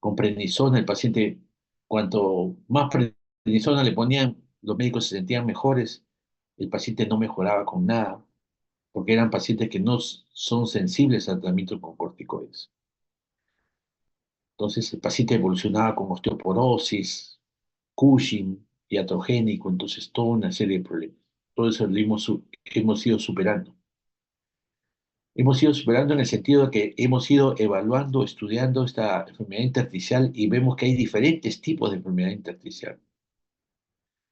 con prednisona, el paciente, cuanto más prednisona le ponían, los médicos se sentían mejores, el paciente no mejoraba con nada, porque eran pacientes que no son sensibles al tratamiento con corticoides. Entonces el paciente evolucionaba con osteoporosis, Cushing, iatrogénico, entonces toda una serie de problemas. Todo eso hemos ido superando. Hemos ido superando en el sentido de que hemos ido evaluando, estudiando esta enfermedad intersticial y vemos que hay diferentes tipos de enfermedad intersticial.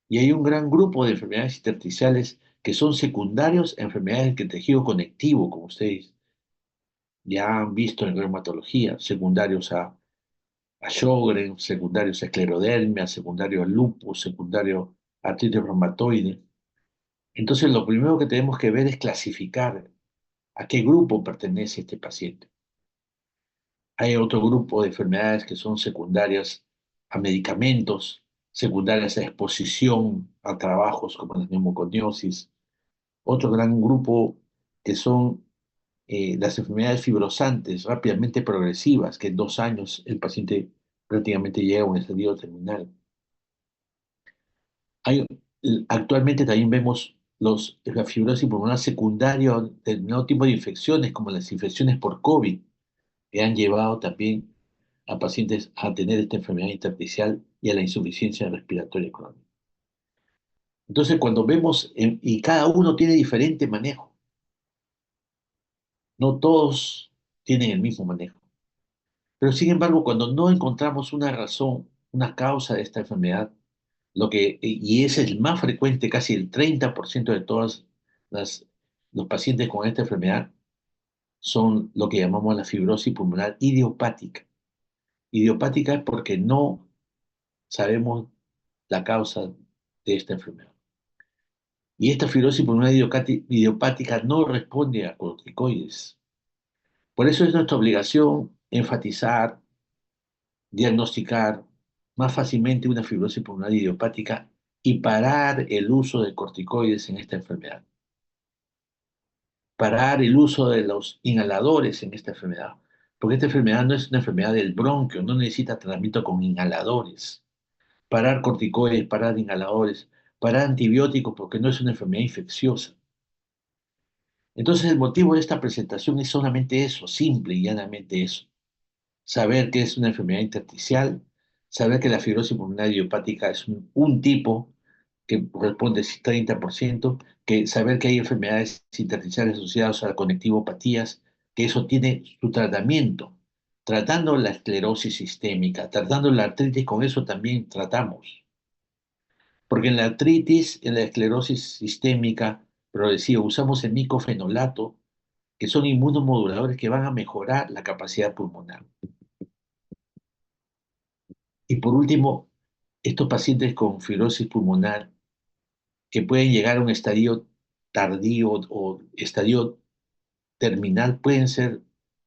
Y hay un gran grupo de enfermedades intersticiales que son secundarios a enfermedades del tejido conectivo, como ustedes ya han visto en reumatología, secundarios a Sjögren, secundarios a esclerodermia, secundarios a lupus, secundario a artritis reumatoide. Entonces, lo primero que tenemos que ver es clasificar a qué grupo pertenece este paciente. Hay otro grupo de enfermedades que son secundarias a medicamentos, secundarias a exposición a trabajos como la neumoconiosis. Otro gran grupo que son las enfermedades fibrosantes rápidamente progresivas, que en 2 años el paciente prácticamente llega a un estadio terminal. Hay, actualmente también vemos la fibrosis pulmonar secundaria a determinado tipo de infecciones, como las infecciones por COVID, que han llevado también a pacientes a tener esta enfermedad intersticial y a la insuficiencia respiratoria crónica. Entonces, cuando vemos, y cada uno tiene diferente manejo, no todos tienen el mismo manejo, pero sin embargo, cuando no encontramos una razón, una causa de esta enfermedad, y ese es el más frecuente, casi el 30% de todos los pacientes con esta enfermedad, son lo que llamamos la fibrosis pulmonar idiopática. Idiopática es porque no sabemos la causa de esta enfermedad. Y esta fibrosis pulmonar idiopática no responde a corticoides. Por eso es nuestra obligación enfatizar, diagnosticar más fácilmente una fibrosis pulmonar idiopática y parar el uso de corticoides en esta enfermedad. Parar el uso de los inhaladores en esta enfermedad. Porque esta enfermedad no es una enfermedad del bronquio, no necesita tratamiento con inhaladores. Parar corticoides, parar inhaladores, parar antibióticos, porque no es una enfermedad infecciosa. Entonces, el motivo de esta presentación es solamente eso, simple y llanamente eso. Saber que es una enfermedad intersticial, saber que la fibrosis pulmonar idiopática es un tipo que responde 30%, que saber que hay enfermedades intersticiales asociadas a conectivopatías, que eso tiene su tratamiento. Tratando la esclerosis sistémica, tratando la artritis, con eso también tratamos. Porque en la artritis, en la esclerosis sistémica progresiva, usamos el micofenolato, que son inmunomoduladores que van a mejorar la capacidad pulmonar. Y por último, estos pacientes con fibrosis pulmonar que pueden llegar a un estadio tardío o estadio terminal pueden ser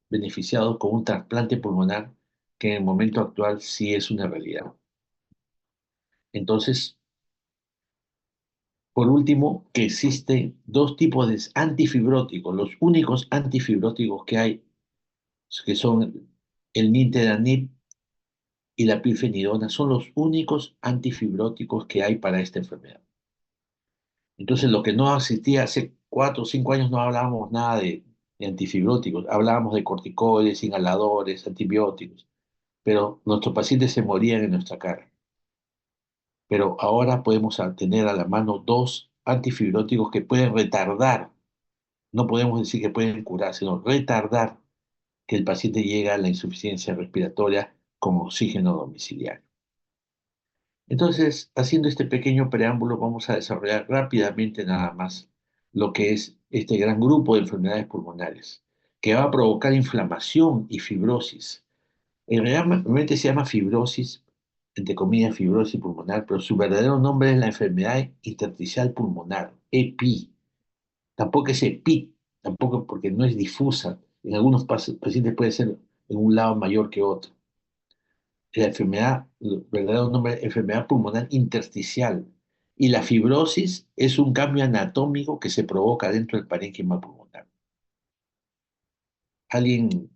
beneficiados con un trasplante pulmonar que en el momento actual sí es una realidad. Entonces, por último, que existen dos tipos de antifibróticos, los únicos antifibróticos que hay, que son el nintedanib y la pirfenidona, son los únicos antifibróticos que hay para esta enfermedad. Entonces, lo que no existía hace 4 o 5 años, no hablábamos nada de antifibróticos, hablábamos de corticoides, inhaladores, antibióticos, pero nuestros pacientes se morían en nuestra cara. Pero ahora podemos tener a la mano dos antifibróticos que pueden retardar, no podemos decir que pueden curar, sino retardar que el paciente llegue a la insuficiencia respiratoria con oxígeno domiciliario. Entonces, haciendo este pequeño preámbulo, vamos a desarrollar rápidamente nada más lo que es este gran grupo de enfermedades pulmonares, que va a provocar inflamación y fibrosis. Realmente se llama fibrosis, entre comillas, fibrosis pulmonar, pero su verdadero nombre es la enfermedad intersticial pulmonar, EPI. Tampoco es EPI, tampoco porque no es difusa. En algunos pacientes puede ser en un lado mayor que otro. La enfermedad, el verdadero nombre es enfermedad pulmonar intersticial. Y la fibrosis es un cambio anatómico que se provoca dentro del parénquima pulmonar. ¿Alguien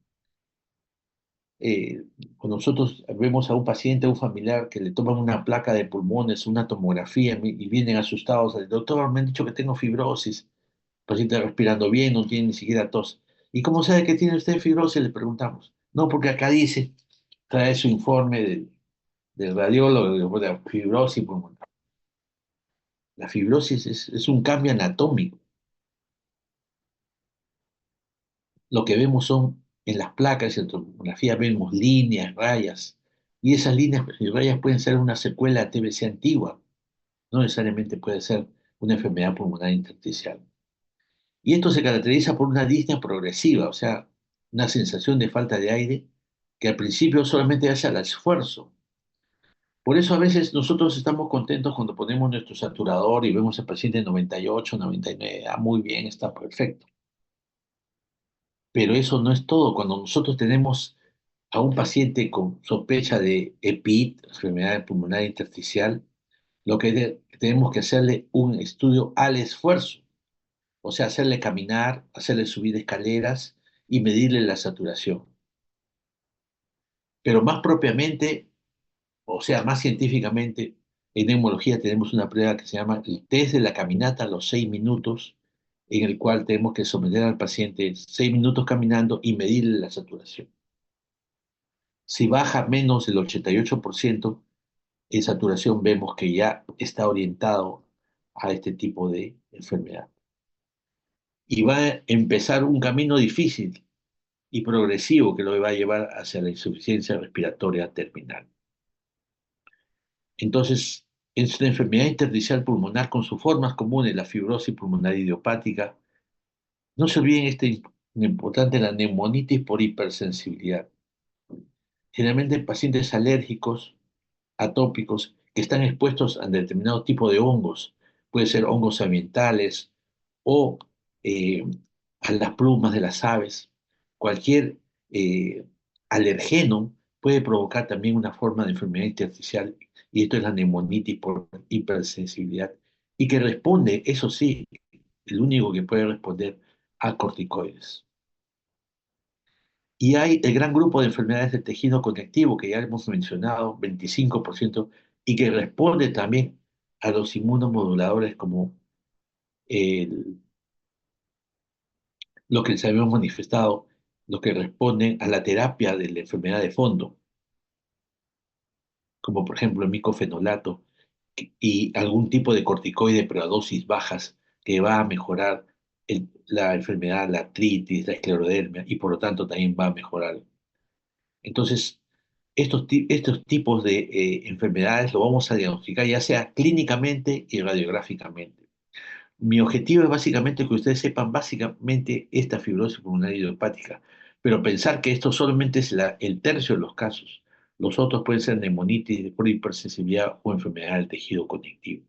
eh, cuando nosotros vemos a un paciente, a un familiar que le toman una placa de pulmones, una tomografía y vienen asustados, el doctor me han dicho que tengo fibrosis, el paciente respirando bien, no tiene ni siquiera tos. ¿Y cómo sabe que tiene usted fibrosis? Le preguntamos. No, porque acá dice, trae su informe del radiólogo de fibrosis pulmonar. La fibrosis es un cambio anatómico. Lo que vemos son en las placas en tomografía vemos líneas, rayas, y esas líneas y rayas pueden ser una secuela de TBC antigua, no necesariamente puede ser una enfermedad pulmonar intersticial. Y esto se caracteriza por una disnea progresiva, o sea, una sensación de falta de aire que al principio solamente hace al esfuerzo. Por eso a veces nosotros estamos contentos cuando ponemos nuestro saturador y vemos al paciente 98, 99, ah, muy bien, está perfecto. Pero eso no es todo. Cuando nosotros tenemos a un paciente con sospecha de EPIT, enfermedad pulmonar intersticial, lo que tenemos que hacerle un estudio al esfuerzo, o sea, hacerle caminar, hacerle subir escaleras y medirle la saturación. Pero más propiamente, o sea, más científicamente, en neumología tenemos una prueba que se llama el test de la caminata a los 6 minutos, en el cual tenemos que someter al paciente 6 minutos caminando y medirle la saturación. Si baja menos del 88% en saturación, vemos que ya está orientado a este tipo de enfermedad. Y va a empezar un camino difícil y progresivo que lo va a llevar hacia la insuficiencia respiratoria terminal. Entonces, es la enfermedad intersticial pulmonar con sus formas comunes, la fibrosis pulmonar idiopática. No se olviden importante la neumonitis por hipersensibilidad. Generalmente en pacientes alérgicos, atópicos, que están expuestos a determinado tipo de hongos, puede ser hongos ambientales o eh, a las plumas de las aves. Cualquier eh, alergeno puede provocar también una forma de enfermedad intersticial, y esto es la neumonitis por hipersensibilidad, y que responde, eso sí, el único que puede responder a corticoides. Y hay el gran grupo de enfermedades del tejido conectivo que ya hemos mencionado, 25%, y que responde también a los inmunomoduladores como el- lo que se habíamos manifestado, los que responden a la terapia de la enfermedad de fondo, como por ejemplo el micofenolato y algún tipo de corticoide pero a dosis bajas que va a mejorar la enfermedad, la artritis, la esclerodermia y por lo tanto también va a mejorar. Entonces, estos tipos de enfermedades lo vamos a diagnosticar ya sea clínicamente y radiográficamente. Mi objetivo es básicamente que ustedes sepan básicamente esta fibrosis pulmonar idiopática, pero pensar que esto solamente es el tercio de los casos. Los otros pueden ser neumonitis por hipersensibilidad o enfermedad del tejido conectivo.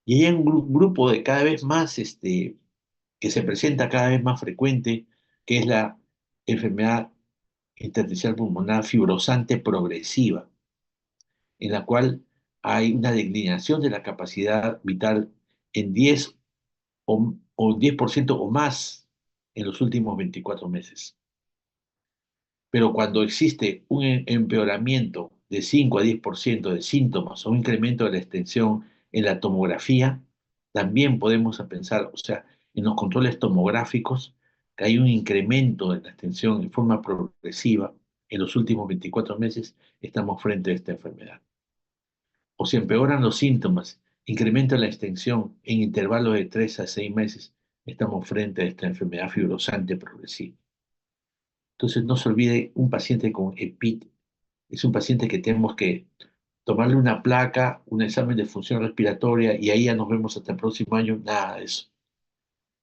Y hay un grupo de cada vez más, que se presenta cada vez más frecuente, que es la enfermedad intersticial pulmonar fibrosante progresiva, en la cual hay una declinación de la capacidad vital en 10 o 10% o más en los últimos 24 meses. Pero cuando existe un empeoramiento de 5 a 10% de síntomas o un incremento de la extensión en la tomografía, también podemos pensar, o sea, en los controles tomográficos, que hay un incremento de la extensión en forma progresiva en los últimos 24 meses, estamos frente a esta enfermedad. O si empeoran los síntomas, incrementa la extensión en intervalos de 3 a 6 meses, estamos frente a esta enfermedad fibrosante progresiva. Entonces, no se olvide, un paciente con EPIT es un paciente que tenemos que tomarle una placa, un examen de función respiratoria y ahí ya nos vemos hasta el próximo año, nada de eso.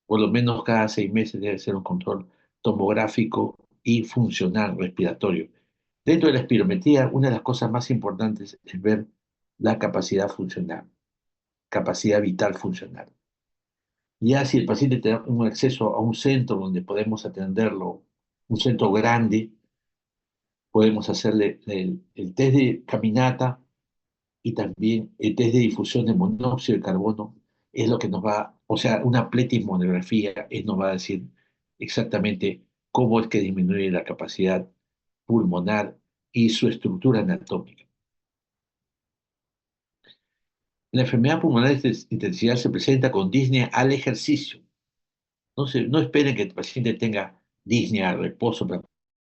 Por lo menos cada 6 meses debe ser un control tomográfico y funcional respiratorio. Dentro de la espirometría, una de las cosas más importantes es ver la capacidad funcional, capacidad vital funcional. Ya si el paciente tiene un acceso a un centro donde podemos atenderlo, un centro grande, podemos hacerle el test de caminata y también el test de difusión de monóxido de carbono, es lo que nos va, o sea, una pletismonografía nos va a decir exactamente cómo es que disminuye la capacidad pulmonar y su estructura anatómica. La enfermedad pulmonar intersticial se presenta con disnea al ejercicio. No esperen que el paciente tenga disnea al reposo para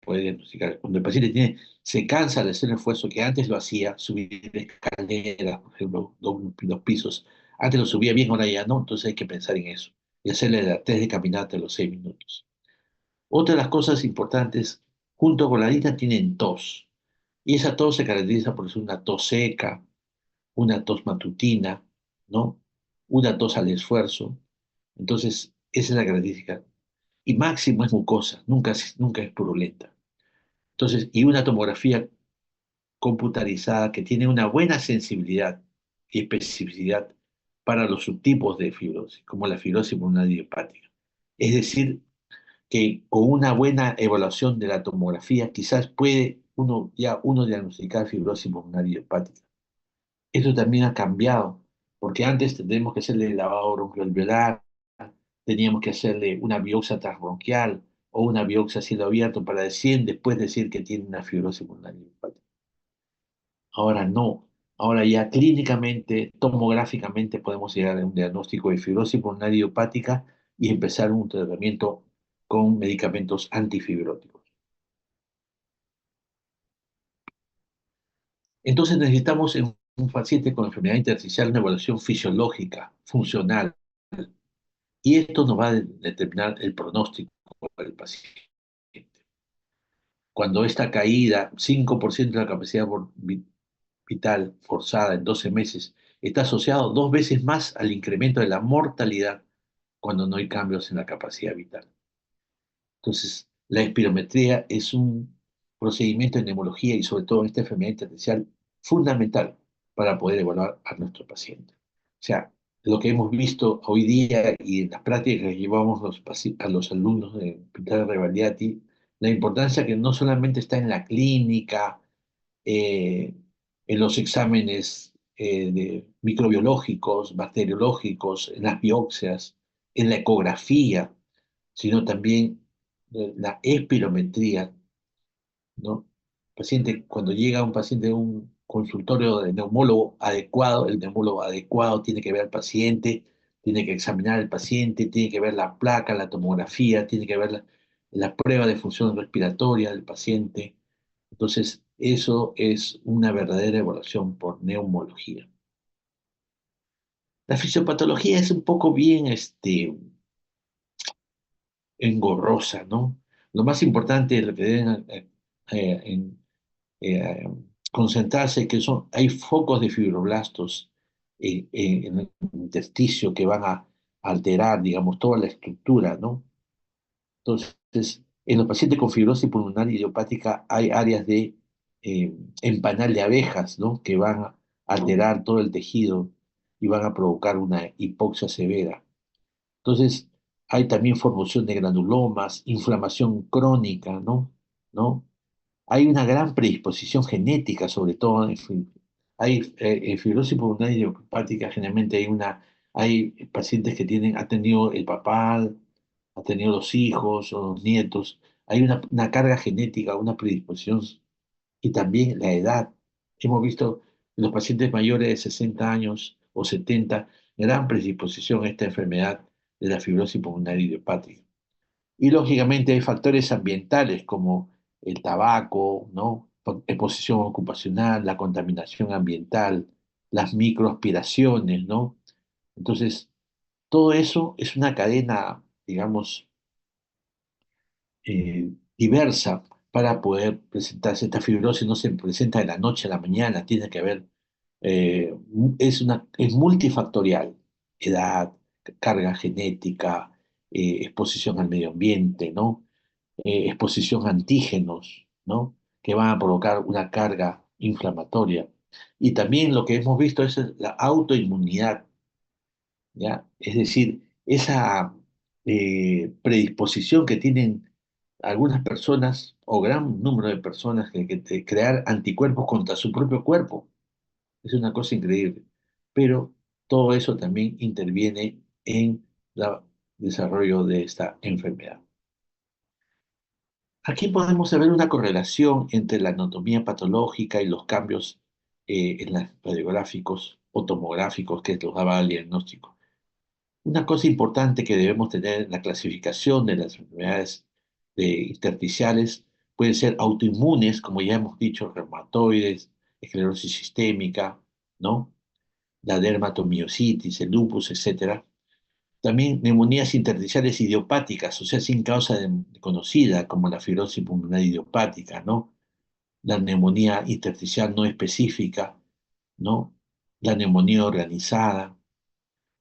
poder diagnosticar. Cuando el paciente se cansa de hacer el esfuerzo que antes lo hacía, subir escaleras, por ejemplo, dos pisos. Antes lo subía bien, ahora ya no, entonces hay que pensar en eso y hacerle la test de caminata a los 6 minutos. Otra de las cosas importantes, junto con la disnea, tienen tos. Y esa tos se caracteriza por ser una tos seca, una tos matutina, ¿no? Una tos al esfuerzo. Entonces, esa es la característica. Y máximo es mucosa, nunca es purulenta. Entonces, y una tomografía computarizada que tiene una buena sensibilidad y especificidad para los subtipos de fibrosis, como la fibrosis pulmonar idiopática. Es decir, que con una buena evaluación de la tomografía quizás puede uno diagnosticar fibrosis pulmonar idiopática. Esto también ha cambiado, porque antes teníamos que hacerle lavado bronquialveolar, teníamos que hacerle una biopsia transbronquial o una biopsia a cielo abierto para después decir que tiene una fibrosis pulmonar idiopática. Ahora no, ahora ya clínicamente, tomográficamente podemos llegar a un diagnóstico de fibrosis pulmonar idiopática y empezar un tratamiento con medicamentos antifibróticos. Entonces necesitamos en un paciente con enfermedad intersticial una evaluación fisiológica, funcional, y esto nos va a determinar el pronóstico del paciente. Cuando esta caída, 5% de la capacidad vital forzada en 12 meses, está asociado 2 veces más al incremento de la mortalidad cuando no hay cambios en la capacidad vital. Entonces, la espirometría es un procedimiento de neumología y sobre todo en esta enfermedad intersticial fundamental para poder evaluar a nuestro paciente. O sea, lo que hemos visto hoy día y en las prácticas que llevamos a los alumnos de Hospital Revaliati, la importancia que no solamente está en la clínica, eh, en los exámenes microbiológicos, bacteriológicos, en las biopsias, en la ecografía, sino también la espirometría, ¿no? Cuando llega un paciente a un consultorio de neumólogo adecuado, el neumólogo adecuado tiene que ver al paciente, tiene que examinar al paciente, tiene que ver la placa, la tomografía, tiene que ver la prueba de función respiratoria del paciente. Entonces, eso es una verdadera evaluación por neumología. La fisiopatología es un poco bien engorrosa, ¿no? Lo más importante es lo que deben eh, concentrarse que hay focos de fibroblastos en el intersticio que van a alterar, digamos, toda la estructura, ¿no? Entonces, en los pacientes con fibrosis pulmonar idiopática hay áreas de empanal de abejas, ¿no? Que van a alterar todo el tejido y van a provocar una hipoxia severa. Entonces, hay también formación de granulomas, inflamación crónica, ¿no? ¿No? Hay una gran predisposición genética, sobre todo en fibrosis pulmonar idiopática, generalmente hay pacientes que han tenido el papá, han tenido los hijos o los nietos, hay una carga genética, una predisposición y también la edad. Hemos visto en los pacientes mayores de 60 años o 70 gran predisposición a esta enfermedad de la fibrosis pulmonar idiopática. Y lógicamente hay factores ambientales como el tabaco, ¿no? Exposición ocupacional, la contaminación ambiental, las microaspiraciones, ¿no? Entonces, todo eso es una cadena, digamos, diversa para poder presentarse. Esta fibrosis no se presenta de la noche a la mañana, tiene que haber, es multifactorial, edad, carga genética, exposición al medio ambiente, ¿no? Exposición a antígenos, ¿no? Que van a provocar una carga inflamatoria. Y también lo que hemos visto es la autoinmunidad, ¿ya? Es decir, esa predisposición que tienen algunas personas o gran número de personas de crear anticuerpos contra su propio cuerpo. Es una cosa increíble. Pero todo eso también interviene en el desarrollo de esta enfermedad. Aquí podemos ver una correlación entre la anatomía patológica y los cambios en los radiográficos o tomográficos que nos daba el diagnóstico. Una cosa importante que debemos tener en la clasificación de las enfermedades intersticiales pueden ser autoinmunes, como ya hemos dicho, reumatoides, esclerosis sistémica, ¿no? La dermatomiositis, el lupus, etcétera. También neumonías intersticiales idiopáticas, o sea, sin causa conocida, como la fibrosis pulmonar idiopática, ¿no? La neumonía intersticial no específica, ¿no? La neumonía organizada.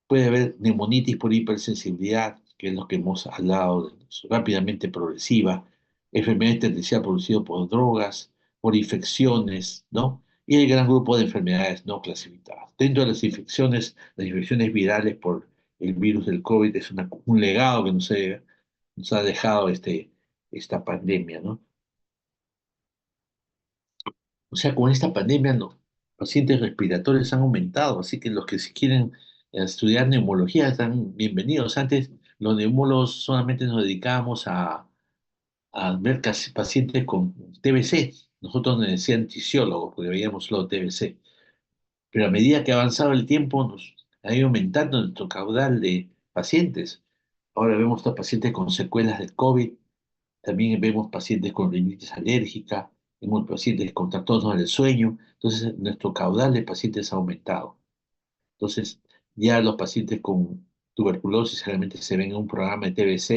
Puede haber neumonitis por hipersensibilidad, que es lo que hemos hablado, rápidamente progresiva, enfermedad intersticial producida por drogas, por infecciones, ¿no? Y el gran grupo de enfermedades no clasificadas. Dentro de las infecciones virales por el virus del COVID es un legado que nos ha dejado esta pandemia, ¿no? O sea, con esta pandemia los pacientes respiratorios han aumentado, así que los que si quieren estudiar neumología están bienvenidos. Antes los neumólogos solamente nos dedicábamos a ver pacientes con TBC. Nosotros nos decían tisiólogos porque veíamos solo TBC. Pero a medida que ha avanzado el tiempo nos ha ido aumentando nuestro caudal de pacientes. Ahora vemos estos pacientes con secuelas del COVID, también vemos pacientes con rinitis alérgica, vemos pacientes con trastornos del sueño. Entonces, nuestro caudal de pacientes ha aumentado. Entonces, ya los pacientes con tuberculosis realmente se ven en un programa de TBC,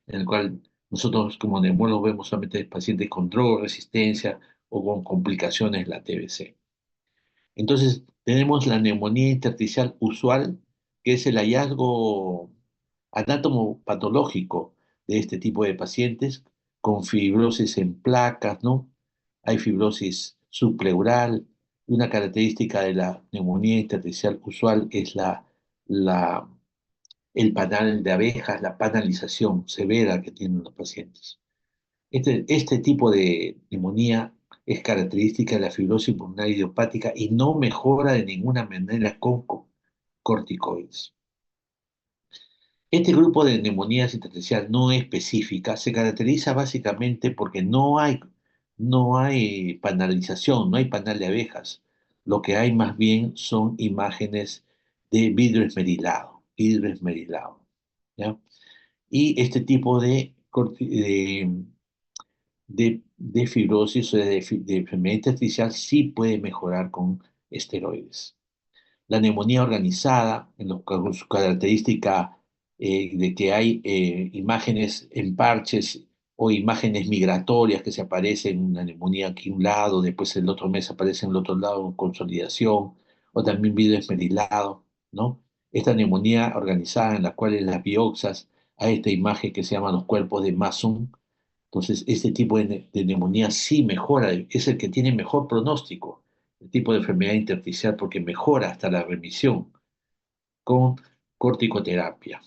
en el cual nosotros como neumólogos vemos solamente pacientes con resistencia o con complicaciones de la TBC. Entonces, tenemos la neumonía intersticial usual, que es el hallazgo anatomopatológico de este tipo de pacientes con fibrosis en placas, ¿no? Hay fibrosis subpleural. Una característica de la neumonía intersticial usual es la, el panal de abejas, la panalización severa que tienen los pacientes. Este tipo de neumonía es característica de la fibrosis pulmonar idiopática y no mejora de ninguna manera con corticoides. Este grupo de neumonías intersticial no específica se caracteriza básicamente porque no hay panalización, no hay panal de abejas. Lo que hay más bien son imágenes de vidrio esmerilado, ¿ya? Y este tipo de fibrosis o de enfermedad intersticial sí puede mejorar con esteroides. La neumonía organizada, con su característica de que hay imágenes en parches o imágenes migratorias que se aparecen, una neumonía aquí a un lado, después el otro mes aparece en el otro lado, consolidación, o también vidrio esmerilado, ¿no? Esta neumonía organizada en la cual en las biopsias hay esta imagen que se llama los cuerpos de Mason. Entonces, este tipo de neumonía sí mejora, es el que tiene mejor pronóstico, el tipo de enfermedad intersticial, porque mejora hasta la remisión con corticoterapia,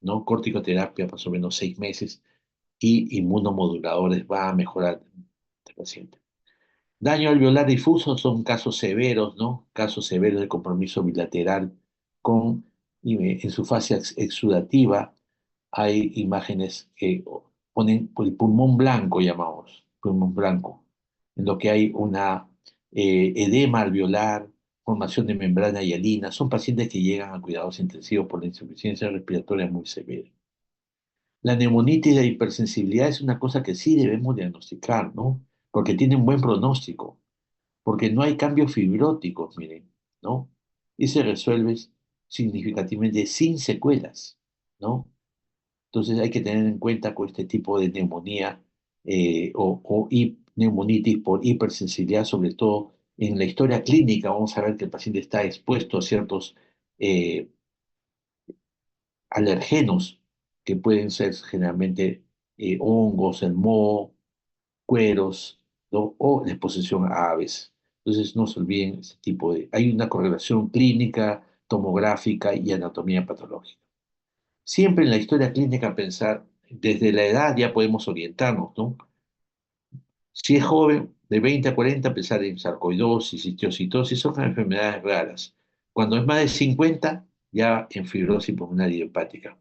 ¿no? Corticoterapia más o menos 6 meses y inmunomoduladores va a mejorar el paciente. Daño alveolar difuso son casos severos, ¿no? Casos severos de compromiso bilateral en su fase exudativa hay imágenes que ponen por el pulmón blanco, llamamos, pulmón blanco, en lo que hay una edema alveolar, formación de membrana hialina. Son pacientes que llegan a cuidados intensivos por la insuficiencia respiratoria muy severa. La neumonitis de hipersensibilidad es una cosa que sí debemos diagnosticar, ¿no? Porque tiene un buen pronóstico, porque no hay cambios fibróticos, miren, ¿no? Y se resuelve significativamente sin secuelas, ¿no? Entonces hay que tener en cuenta con este tipo de neumonía o neumonitis por hipersensibilidad, sobre todo en la historia clínica, vamos a ver que el paciente está expuesto a ciertos eh, alergenos que pueden ser generalmente hongos, el moho, cueros, ¿no? O la exposición a aves. Entonces no se olviden ese tipo de... Hay una correlación clínica, tomográfica y anatomía patológica. Siempre en la historia clínica pensar, desde la edad ya podemos orientarnos, ¿no? Si es joven, de 20 a 40, pensar en sarcoidosis, histiocytosis, son enfermedades raras. Cuando es más de 50, ya en fibrosis pulmonar idiopática.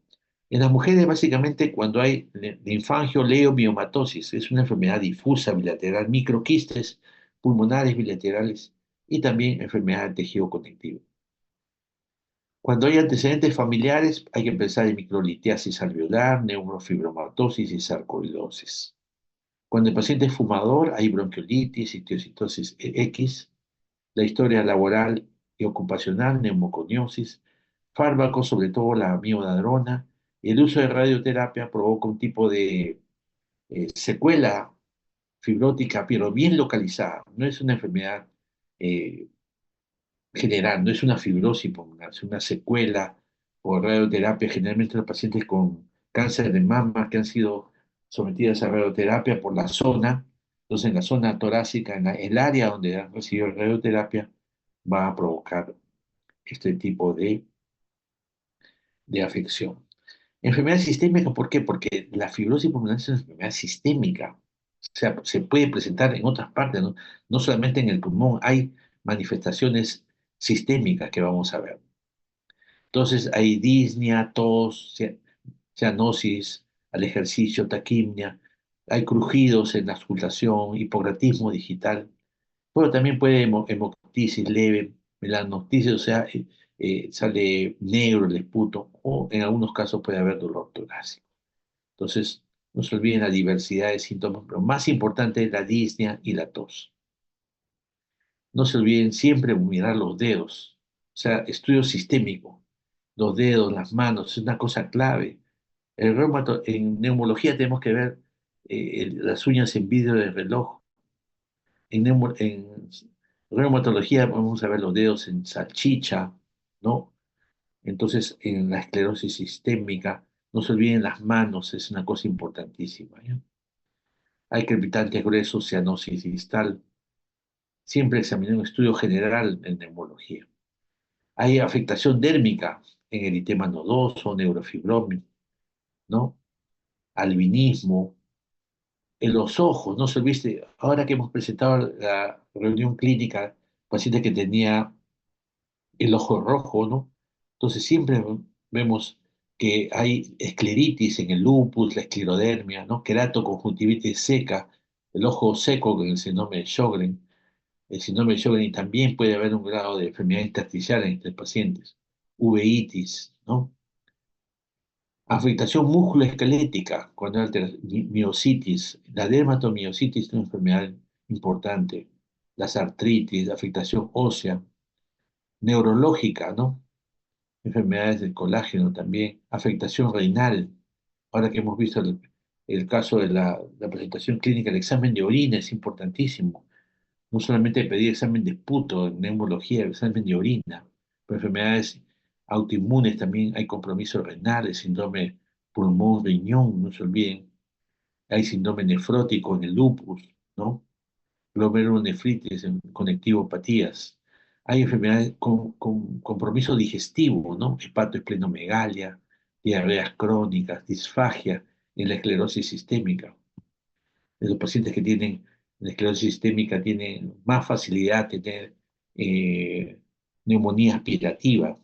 En las mujeres, básicamente, cuando hay linfangioleiomyomatosis, es una enfermedad difusa bilateral, microquistes pulmonares bilaterales y también enfermedad del tejido conectivo. Cuando hay antecedentes familiares, hay que pensar en microlitiasis alveolar, neurofibromatosis y sarcoidosis. Cuando el paciente es fumador, hay bronquiolitis, histiocytosis X, la historia laboral y ocupacional, neumoconiosis, fármacos, sobre todo la amiodarona, y el uso de radioterapia provoca un tipo de secuela fibrótica, pero bien localizada. No es una enfermedad eh, general, no es una fibrosis pulmonar, es una secuela por radioterapia. Generalmente los pacientes con cáncer de mama que han sido sometidas a radioterapia por la zona, entonces en la zona torácica, en el área donde han recibido radioterapia, va a provocar este tipo de afección. Enfermedad sistémica, ¿por qué? Porque la fibrosis pulmonar es una enfermedad sistémica. O sea, se puede presentar en otras partes, ¿no? No solamente en el pulmón, hay manifestaciones sistémicas que vamos a ver. Entonces hay disnea, tos, cianosis al ejercicio, taquimia, hay crujidos en la auscultación, hipoglatismo digital, pero también puede hemoctisis leve, melanoctisis, o sea, sale negro el esputo, o en algunos casos puede haber dolor torácico. Entonces, no se olviden la diversidad de síntomas, pero más importante es la disnea y la tos. No se olviden siempre mirar los dedos, o sea, estudio sistémico, los dedos, las manos, es una cosa clave. En neumología tenemos que ver las uñas en vidrio de reloj. En reumatología vamos a ver los dedos en salchicha, ¿no? Entonces, en la esclerosis sistémica, no se olviden las manos, es una cosa importantísima, ¿ya? Hay crepitantes gruesos, cianosis distal. Siempre examiné un estudio general en neumología. Hay afectación dérmica en eritema nodoso, neurofibromia, ¿no? Albinismo. En los ojos, no se olvide, ahora que hemos presentado la reunión clínica, paciente que tenía el ojo rojo, ¿no? Entonces siempre vemos que hay escleritis en el lupus, la esclerodermia, ¿no? Queratoconjuntivitis seca, el ojo seco con el síndrome de Sjögren. El síndrome de Sjögren también puede haber un grado de enfermedad intersticial entre pacientes. Uveitis, ¿no? Afectación musculoesquelética, cuando hay miositis, la dermatomiositis es una enfermedad importante, las artritis, la afectación ósea, neurológica, ¿no? Enfermedades del colágeno también, afectación renal. Ahora que hemos visto el caso de la presentación clínica, el examen de orina es importantísimo. No solamente pedir examen de esputo en neumología, el examen de orina. Por enfermedades autoinmunes también hay compromisos renales, síndrome pulmón-riñón, no se olviden. Hay síndrome nefrótico en el lupus, ¿no? Glomerulonefritis, en conectivopatías. Hay enfermedades con compromiso digestivo, ¿no? Hepatoesplenomegalia, diarreas crónicas, disfagia en la esclerosis sistémica. Los pacientes que tienen la esclerosis sistémica tienen más facilidad de tener neumonía aspirativa,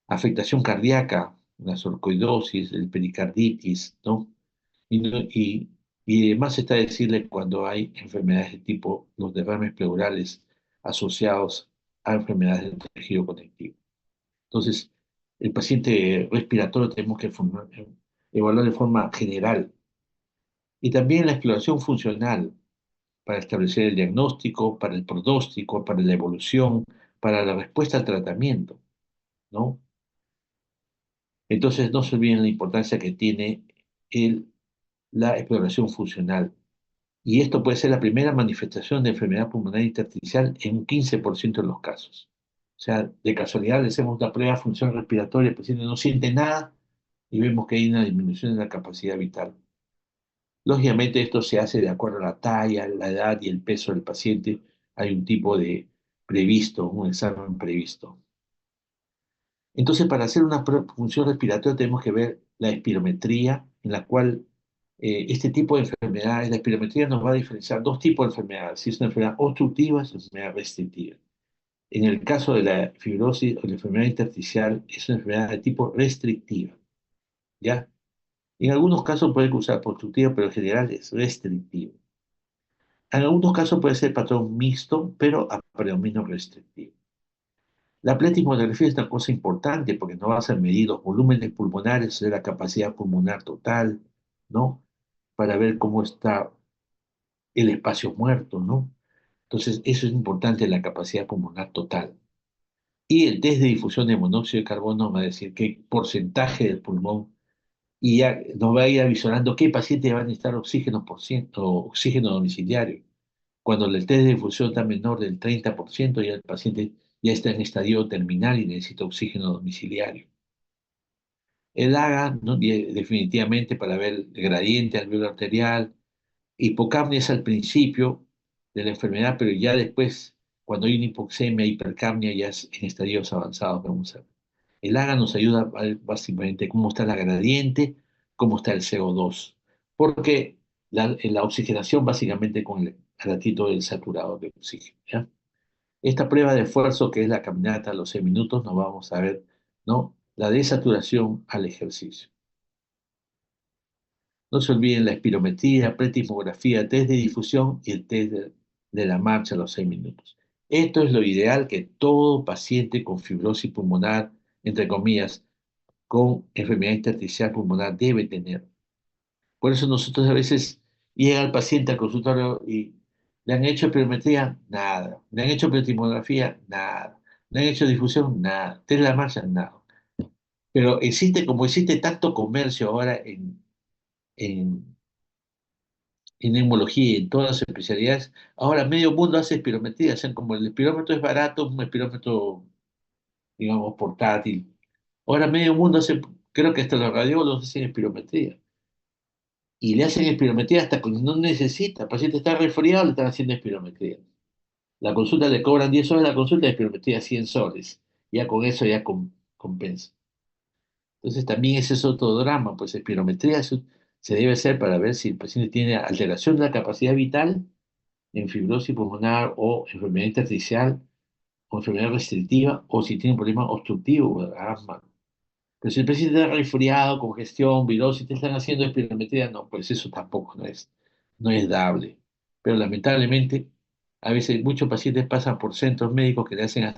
afectación cardíaca, la sarcoidosis, el pericarditis, ¿no? Y, y además está decirle cuando hay enfermedades de tipo los derrames pleurales asociados a enfermedades del tejido conectivo. Entonces, el paciente respiratorio tenemos que evaluar de forma general. Y también la exploración funcional para establecer el diagnóstico, para el pronóstico, para la evolución, para la respuesta al tratamiento, ¿no? Entonces, no se olviden la importancia que tiene la exploración funcional. Y esto puede ser la primera manifestación de enfermedad pulmonar intersticial en un 15% de los casos. O sea, de casualidad le hacemos una prueba de función respiratoria, el paciente no siente nada y vemos que hay una disminución de la capacidad vital. Lógicamente esto se hace de acuerdo a la talla, la edad y el peso del paciente. Hay un tipo de previsto, un examen previsto. Entonces, para hacer una función respiratoria tenemos que ver la espirometría, en la cual este tipo de enfermedades, la espirometría nos va a diferenciar dos tipos de enfermedades, si es una enfermedad obstructiva, es una enfermedad restrictiva. En el caso de la fibrosis o la enfermedad intersticial, es una enfermedad de tipo restrictiva. ¿ya? En algunos casos puede causar obstructiva, pero en general es restrictivo. En algunos casos puede ser patrón mixto, pero a predominio restrictivo. La pletismografía es una cosa importante porque nos vas a medir los volúmenes pulmonares de la capacidad pulmonar total, ¿no? Para ver cómo está el espacio muerto, ¿no? Entonces, eso es importante, la capacidad pulmonar total. Y el test de difusión de monóxido de carbono va a decir qué porcentaje del pulmón y ya nos va a ir avisorando qué paciente va a necesitar oxígeno por ciento, oxígeno domiciliario. Cuando el test de difusión está menor del 30%, ya el paciente ya está en estadio terminal y necesita oxígeno domiciliario. El AGA, ¿no? Definitivamente para ver el gradiente alveolar arterial. Hipocapnia es al principio de la enfermedad, pero ya después, cuando hay una hipoxemia, hipercapnia, ya es en estadios avanzados. Vamos a ver. El AGA nos ayuda a ver básicamente cómo está la gradiente, cómo está el CO2, porque la oxigenación básicamente con el ratito del saturado de oxígeno, ¿ya? Esta prueba de esfuerzo, que es la caminata a los 6 minutos, nos vamos a ver, ¿no? La desaturación al ejercicio. No se olviden la espirometría, pretismografía, test de difusión y el test de la marcha a los 6 minutos. Esto es lo ideal que todo paciente con fibrosis pulmonar, entre comillas, con enfermedad intersticial pulmonar debe tener. Por eso nosotros a veces llega el paciente al consultorio y le han hecho espirometría, nada. Le han hecho pretismografía, nada. Le han hecho difusión, nada. Test de la marcha, nada. Pero existe, como existe tanto comercio ahora en en neumología y en todas las especialidades, ahora medio mundo hace espirometría, hacen como el espirómetro es barato, un espirómetro, digamos, portátil. Ahora medio mundo hace, creo que hasta los radiólogos hacen espirometría. Y le hacen espirometría hasta cuando no necesita. El paciente está resfriado, le están haciendo espirometría. La consulta le cobran 10 soles, la consulta de espirometría 100 soles. Ya con eso ya compensa. Entonces también ese es otro drama, pues espirometría se debe hacer para ver si el paciente tiene alteración de la capacidad vital en fibrosis pulmonar o enfermedad intersticial o enfermedad restrictiva o si tiene un problema obstructivo, asma. Pero si el paciente está resfriado, congestión, virosis, te están haciendo espirometría, no, pues eso tampoco no es dable. Pero lamentablemente, a veces muchos pacientes pasan por centros médicos que le hacen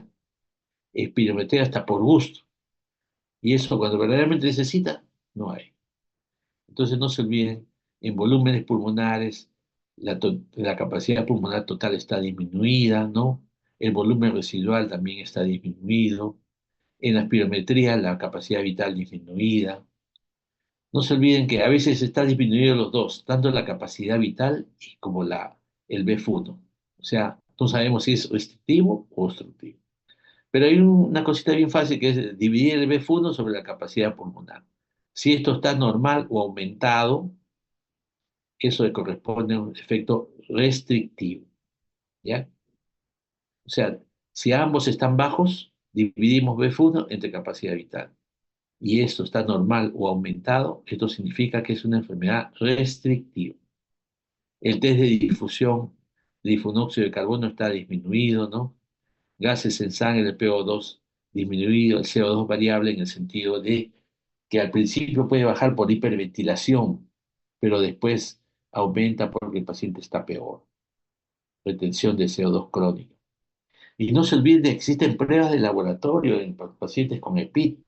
espirometría hasta por gusto. Y eso cuando verdaderamente necesita, no hay. Entonces no se olviden, en volúmenes pulmonares, la capacidad pulmonar total está disminuida, ¿no? El volumen residual también está disminuido. En la espirometría, la capacidad vital disminuida. No se olviden que a veces está disminuido los dos, tanto la capacidad vital como el BF1. O sea, no sabemos si es restrictivo o obstructivo. Pero hay una cosita bien fácil que es dividir el BF1 sobre la capacidad pulmonar. Si esto está normal o aumentado, eso le corresponde a un efecto restrictivo, ¿ya? O sea, si ambos están bajos, dividimos BF1 entre capacidad vital. Y esto está normal o aumentado, esto significa que es una enfermedad restrictiva. El test de difusión de difunóxido de carbono está disminuido, ¿no? Gases en sangre, el PO2 disminuido, el CO2 variable en el sentido de que al principio puede bajar por hiperventilación, pero después aumenta porque el paciente está peor. Retención de CO2 crónica. Y no se olviden que existen pruebas de laboratorio en pacientes con EPIT.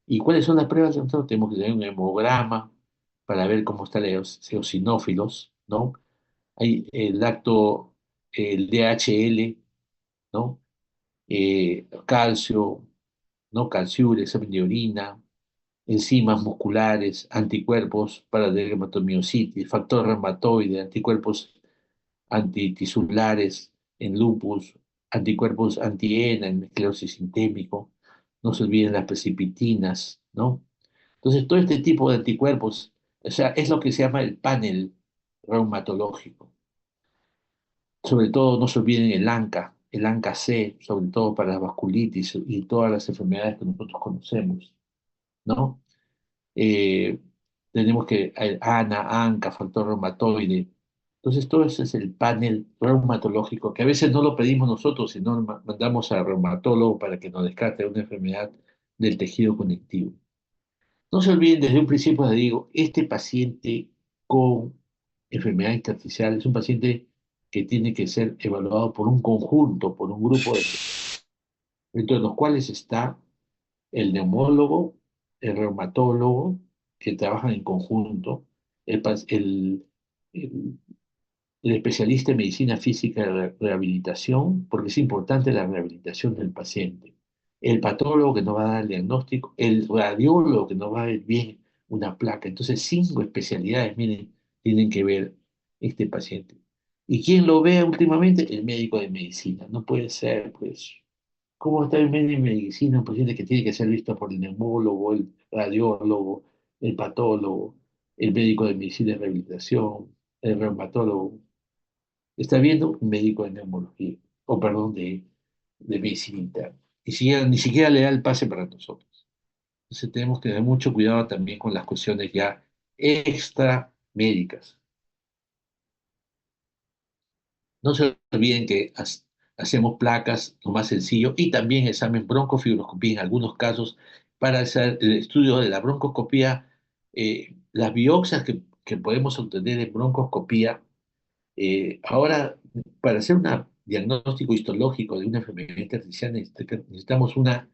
¿Y cuáles son las pruebas? Nosotros tenemos que tener un hemograma para ver cómo están los eosinófilos, ¿no? Hay el lacto, el DHL, ¿no? Calcio, ¿no? Calciur, examen de orina, enzimas musculares, anticuerpos para dermatomiositis, factor reumatoide, anticuerpos antitisulares en lupus, anticuerpos anti-ENA en esclerosis sistémico, no se olviden las precipitinas, ¿no? Entonces, todo este tipo de anticuerpos, o sea, es lo que se llama el panel reumatológico. Sobre todo, no se olviden el ANCA-C, sobre todo para la vasculitis y todas las enfermedades que nosotros conocemos, ¿no? eh, Tenemos que ANA, ANCA, factor reumatoide. Entonces, todo ese es el panel reumatológico, que a veces no lo pedimos nosotros, sino mandamos al reumatólogo para que nos descarte una enfermedad del tejido conectivo. No se olviden, desde un principio les digo, este paciente con enfermedad intersticial es un paciente que tiene que ser evaluado por un conjunto, por un grupo de especialistas, dentro de los cuales está el neumólogo, el reumatólogo, que trabajan en conjunto, el, el- el especialista en medicina física y rehabilitación, porque es importante la rehabilitación del paciente, el patólogo que nos va a dar el diagnóstico, el radiólogo que nos va a ver bien una placa. Entonces, cinco especialidades, miren, tienen que ver este paciente. ¿Y quién lo ve últimamente? El médico de medicina. No puede ser, pues, ¿cómo está el médico de medicina? Un paciente que tiene que ser visto por el neumólogo, el radiólogo, el patólogo, el médico de medicina de rehabilitación, el reumatólogo. Está viendo un médico de neumología, o perdón, de medicina interna. Ni siquiera le da el pase para nosotros. Entonces tenemos que tener mucho cuidado también con las cuestiones ya extra médicas. No se olviden que hacemos placas, lo más sencillo, y también examen broncofibroscopía en algunos casos para hacer el estudio de la broncoscopía, las biopsias que podemos obtener en broncoscopía. Ahora, para hacer un diagnóstico histológico de una enfermedad intersticial necesitamos una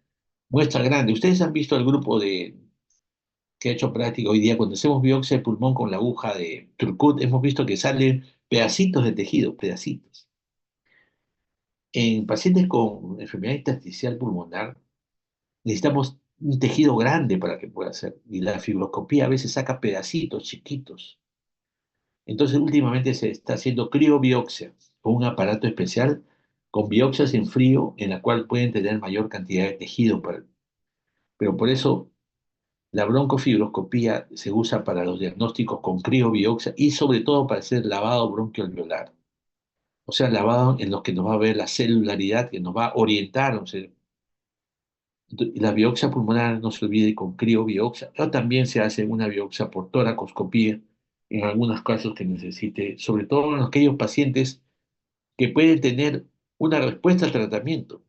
muestra grande. Ustedes han visto el grupo que ha hecho práctica hoy día, cuando hacemos biopsia de pulmón con la aguja de Turcut, hemos visto que salen pedacitos de tejido, pedacitos. En pacientes con enfermedad intersticial pulmonar necesitamos un tejido grande para que pueda ser, y la fibroscopía a veces saca pedacitos chiquitos. Entonces, últimamente se está haciendo criobiopsia con un aparato especial con biopsias en frío en la cual pueden tener mayor cantidad de tejido. Pero por eso la broncofibroscopía se usa para los diagnósticos con criobiopsia y sobre todo para hacer lavado bronquiolveolar. O sea, lavado en los que nos va a ver la celularidad, que nos va a orientar. O sea, y la biopsia pulmonar, no se olvide, con criobiopsia. Pero también se hace una biopsia por toracoscopía en algunos casos que necesite, sobre todo en aquellos pacientes que pueden tener una respuesta al tratamiento.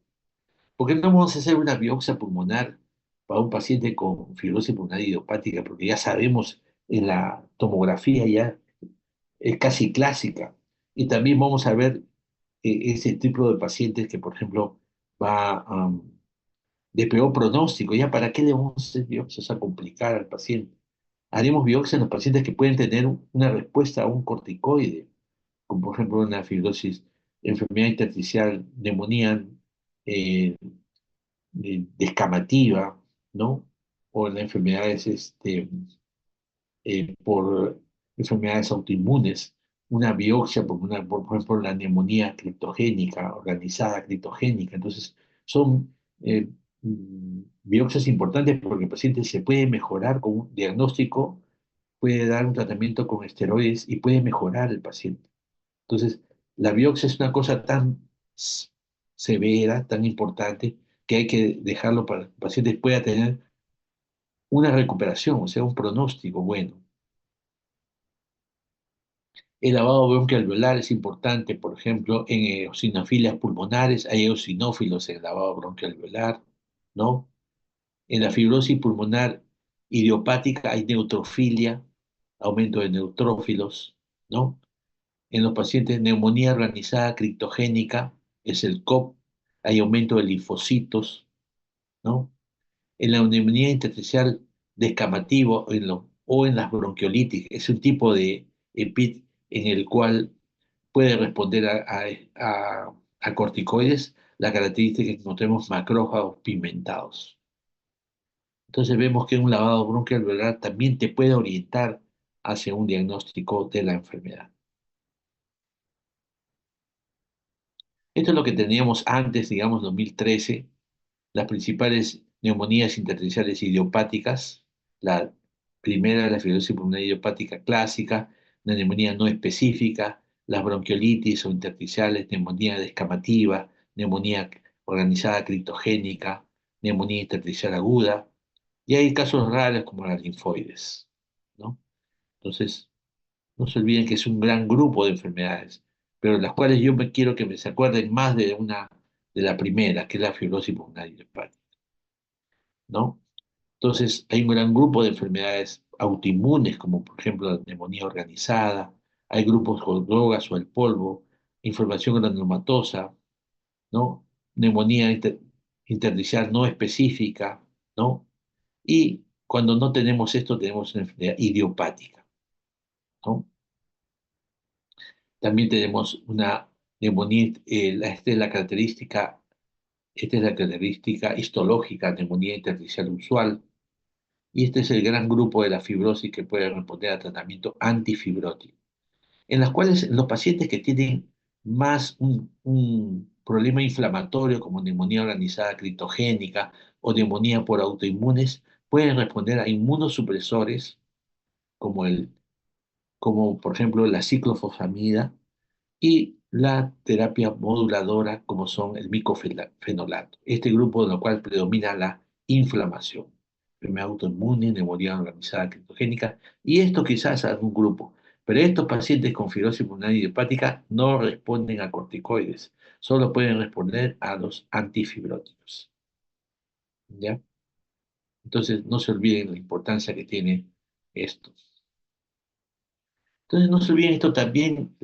¿Por qué no vamos a hacer una biopsia pulmonar para un paciente con fibrosis pulmonar idiopática? Porque ya sabemos en la tomografía ya es casi clásica. Y también vamos a ver ese tipo de pacientes que, por ejemplo, va de peor pronóstico. ¿Ya para qué le vamos a hacer biopsias a complicar al paciente? Haremos biopsia en los pacientes que pueden tener una respuesta a un corticoide, como por ejemplo una fibrosis, enfermedad intersticial, neumonía eh, descamativa, ¿no? O en las enfermedades por enfermedades autoinmunes, una biopsia por ejemplo, la neumonía criptogénica, organizada criptogénica. Entonces, son biopsias importantes porque el paciente se puede mejorar con un diagnóstico, puede dar un tratamiento con esteroides y puede mejorar el paciente. Entonces, la biopsia es una cosa tan s- severa, tan importante, que hay que dejarlo para que el paciente pueda tener una recuperación, o sea, un pronóstico bueno. El lavado bronquialveolar es importante, por ejemplo, en eosinofilias pulmonares, hay eosinófilos en el lavado bronquialveolar, ¿no? En la fibrosis pulmonar idiopática hay neutrofilia, aumento de neutrófilos, ¿no? En los pacientes de neumonía organizada criptogénica, es el COP, hay aumento de linfocitos, ¿no? En la neumonía intersticial descamativo o en las bronquiolitis, es un tipo de EPIT en el cual puede responder a corticoides, la característica es que encontremos macrófagos pigmentados. Entonces vemos que un lavado bronquialveolar también te puede orientar hacia un diagnóstico de la enfermedad. Esto es lo que teníamos antes, digamos, 2013, las principales neumonías intersticiales idiopáticas. La primera es la fibrosis pulmonar idiopática clásica, la neumonía no específica, las bronquiolitis o intersticiales, neumonía descamativa, neumonía organizada criptogénica, neumonía intersticial aguda, y hay casos raros como las linfoides, ¿no? Entonces, no se olviden que es un gran grupo de enfermedades, pero las cuales yo me quiero que me se acuerden más de una, de la primera, que es la fibrosis pulmonar idiopática, ¿no? Entonces, hay un gran grupo de enfermedades autoinmunes, como por ejemplo la neumonía organizada, hay grupos con drogas o el polvo, inflamación granulomatosa, ¿no? Neumonía intersticial no específica, ¿no? Y cuando no tenemos esto, tenemos una enfermedad idiopática, ¿no? También tenemos una neumonía, esta es la característica histológica, neumonía intersticial usual, y este es el gran grupo de la fibrosis que puede responder a tratamiento antifibrótico, en las cuales los pacientes que tienen más un problema inflamatorio como neumonía organizada criptogénica o neumonía por autoinmunes pueden responder a inmunosupresores como, como por ejemplo la ciclofosfamida y la terapia moduladora como son el micofenolato. Este grupo en lo cual predomina la inflamación, enfermedad autoinmune, neumonía organizada criptogénica, y esto quizás algún grupo. Pero estos pacientes con fibrosis pulmonar idiopática no responden a corticoides, solo pueden responder a los antifibróticos. ¿Ya? Entonces no se olviden la importancia que tiene esto. Entonces no se olviden esto también,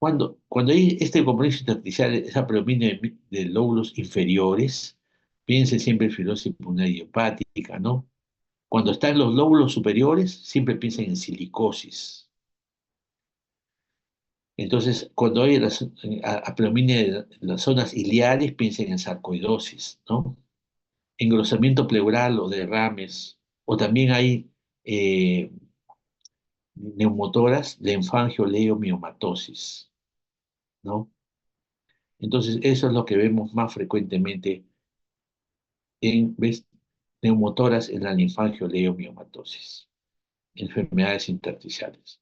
cuando hay este compromiso intersticial, esa predominio de lóbulos inferiores, piensen siempre en fibrosis pulmonar idiopática, ¿no? Cuando están los lóbulos superiores, siempre piensen en silicosis. Entonces, cuando hay predominio de las zonas iliares, piensen en sarcoidosis, ¿no? Engrosamiento pleural o derrames, o también hay eh, neumotoras, lenfangioleiomyomatosis, ¿no? Entonces, eso es lo que vemos más frecuentemente en neumotoras en la linfangioleiomyomatosis, enfermedades intersticiales.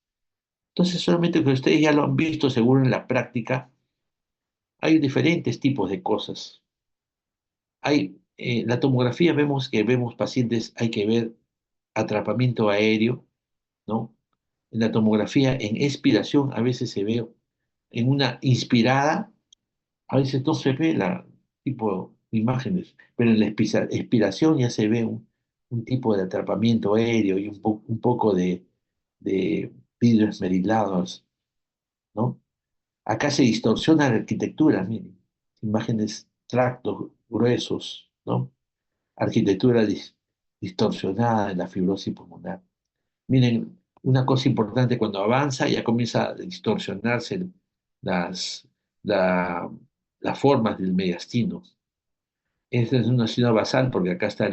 Entonces, solamente que ustedes ya lo han visto seguro en la práctica, hay diferentes tipos de cosas. La tomografía vemos que vemos pacientes, hay que ver atrapamiento aéreo, ¿no? En la tomografía, en expiración, a veces se ve en una inspirada. A veces no se ve la tipo de imágenes, pero en la expiración ya se ve un tipo de atrapamiento aéreo y un poco de vidrios esmerilados, ¿no? Acá se distorsiona la arquitectura, miren, imágenes, tractos gruesos, ¿no? Arquitectura distorsionada de la fibrosis pulmonar. Miren, una cosa importante, cuando avanza ya comienza a distorsionarse las, la- las formas del mediastino. Esta es una ciudad basal porque acá está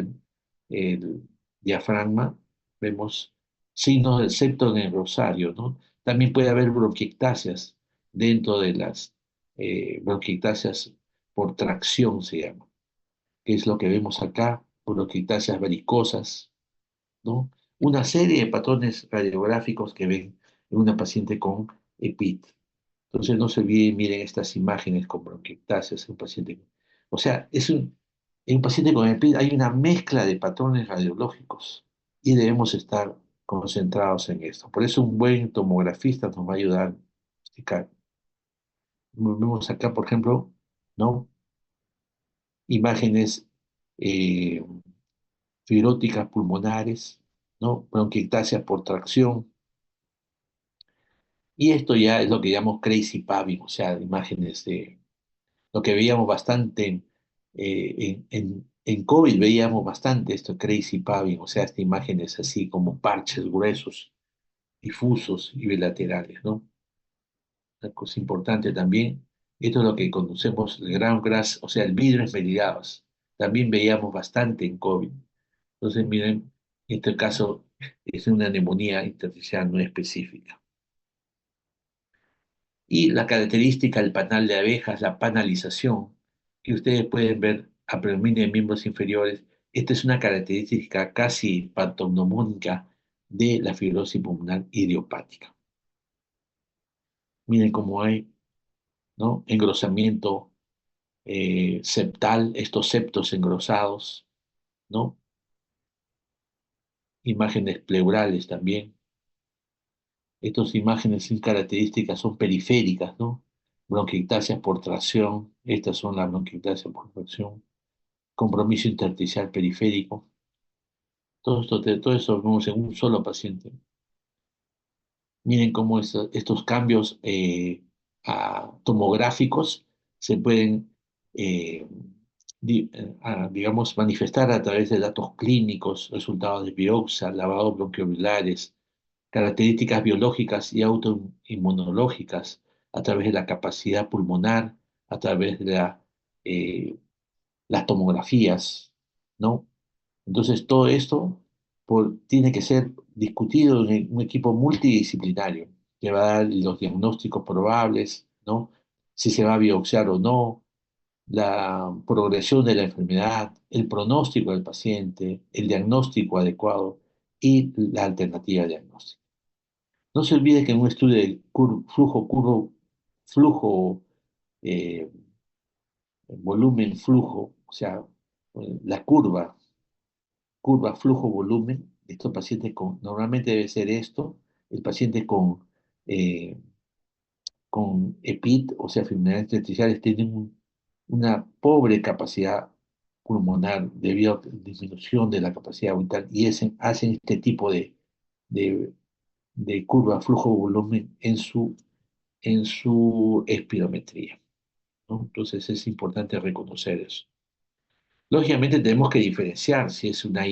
el diafragma, vemos signos del septo en el rosario, ¿no? También puede haber bronquiectasias dentro de las bronquiectasias por tracción, se llama, que es lo que vemos acá, bronquiectasias varicosas, ¿no? Una serie de patrones radiográficos que ven en una paciente con EPIT. Entonces no se olviden, miren estas imágenes con bronquiectasias en un paciente. O sea, en un paciente con EPIT hay una mezcla de patrones radiológicos y debemos estar concentrados en esto. Por eso un buen tomografista nos va a ayudar a diagnosticar. Vemos acá, por ejemplo, ¿no? Imágenes eh, fibróticas pulmonares, ¿no? Bronquiectasia por tracción. Y esto ya es lo que llamamos crazy pabbing, o sea, imágenes de lo que veíamos bastante en COVID, veíamos bastante esto, crazy pabbing, o sea, estas imágenes así como parches gruesos, difusos y bilaterales, ¿no? Una cosa importante también, esto es lo que conocemos, el ground glass, o sea, el vidrio esmerilados. También veíamos bastante en COVID. Entonces, miren, en este caso es una neumonía intersticial no específica. Y la característica del panal de abejas, la panalización, que ustedes pueden ver a predominio de miembros inferiores, esta es una característica casi patognomónica de la fibrosis pulmonar idiopática. Miren cómo hay, ¿no? Engrosamiento septal, estos septos engrosados, ¿no? Imágenes pleurales también. Estas imágenes sin características son periféricas, ¿no? Bronquiectasias por tracción, estas son las bronquiectasias por tracción, compromiso intersticial periférico. Todo eso lo vemos en un solo paciente. Miren cómo estos cambios tomográficos se pueden, eh, digamos, manifestar a través de datos clínicos, resultados de biopsia, lavados bronquiolilares, características biológicas y autoinmunológicas, a través de la capacidad pulmonar, a través de eh, las tomografías, ¿no? Entonces, todo esto tiene que ser discutido en un equipo multidisciplinario que va a dar los diagnósticos probables, ¿no? Si se va a biopsiar o no, la progresión de la enfermedad, el pronóstico del paciente, el diagnóstico adecuado y la alternativa de diagnóstico. No se olvide que en un estudio de flujo, eh, volumen, flujo, o sea, la curva flujo-volumen, estos pacientes normalmente debe ser esto, el paciente eh, con EPIT, o sea, enfermedades intersticiales, tienen una pobre capacidad pulmonar debido a disminución de la capacidad vital y hacen este tipo de, de curva flujo-volumen en su espirometría, ¿no? Entonces es importante reconocer eso. Lógicamente tenemos que diferenciar si es una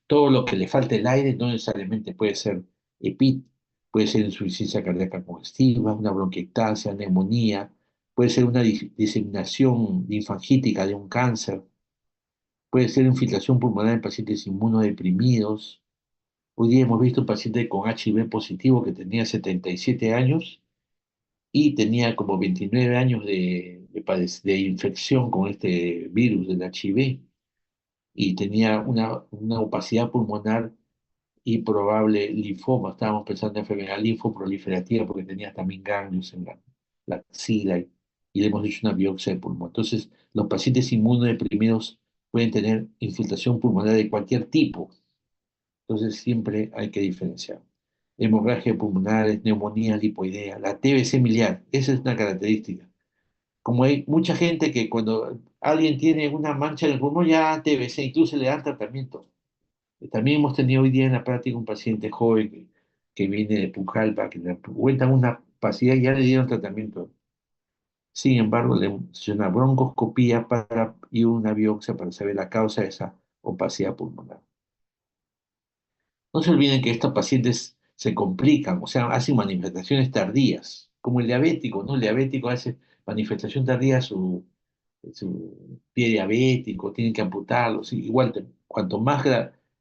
todo lo que le falta el aire no necesariamente puede ser EPIT, puede ser insuficiencia cardíaca congestiva, una bronquiectasia, neumonía, puede ser una diseminación linfangítica de un cáncer, puede ser infiltración pulmonar en pacientes inmunodeprimidos. Hoy día hemos visto un paciente con HIV positivo que tenía 77 años y tenía como 29 años de infección con este virus del HIV y tenía una opacidad pulmonar y probable linfoma. Estábamos pensando en enfermedad linfoproliferativa porque tenía también ganglios en la axila y le hemos hecho una biopsia de pulmón. Entonces, los pacientes inmunodeprimidos pueden tener infiltración pulmonar de cualquier tipo. Entonces, siempre hay que diferenciar. Hemorragia pulmonar, neumonía lipoidea, la TBC miliar, esa es una característica. Como hay mucha gente que cuando alguien tiene una mancha en el pulmón ya TBC, incluso le dan tratamiento. También hemos tenido hoy día en la práctica un paciente joven que viene de Pujalpa, que le cuentan una opacidad y ya le dieron tratamiento. Sin embargo, le hizo una broncoscopía y una biopsia para saber la causa de esa opacidad pulmonar. No se olviden que estos pacientes se complican, o sea, hacen manifestaciones tardías, como el diabético, ¿no? El diabético hace manifestación tardía a su pie diabético, tienen que amputarlo. Sí, igual, cuanto más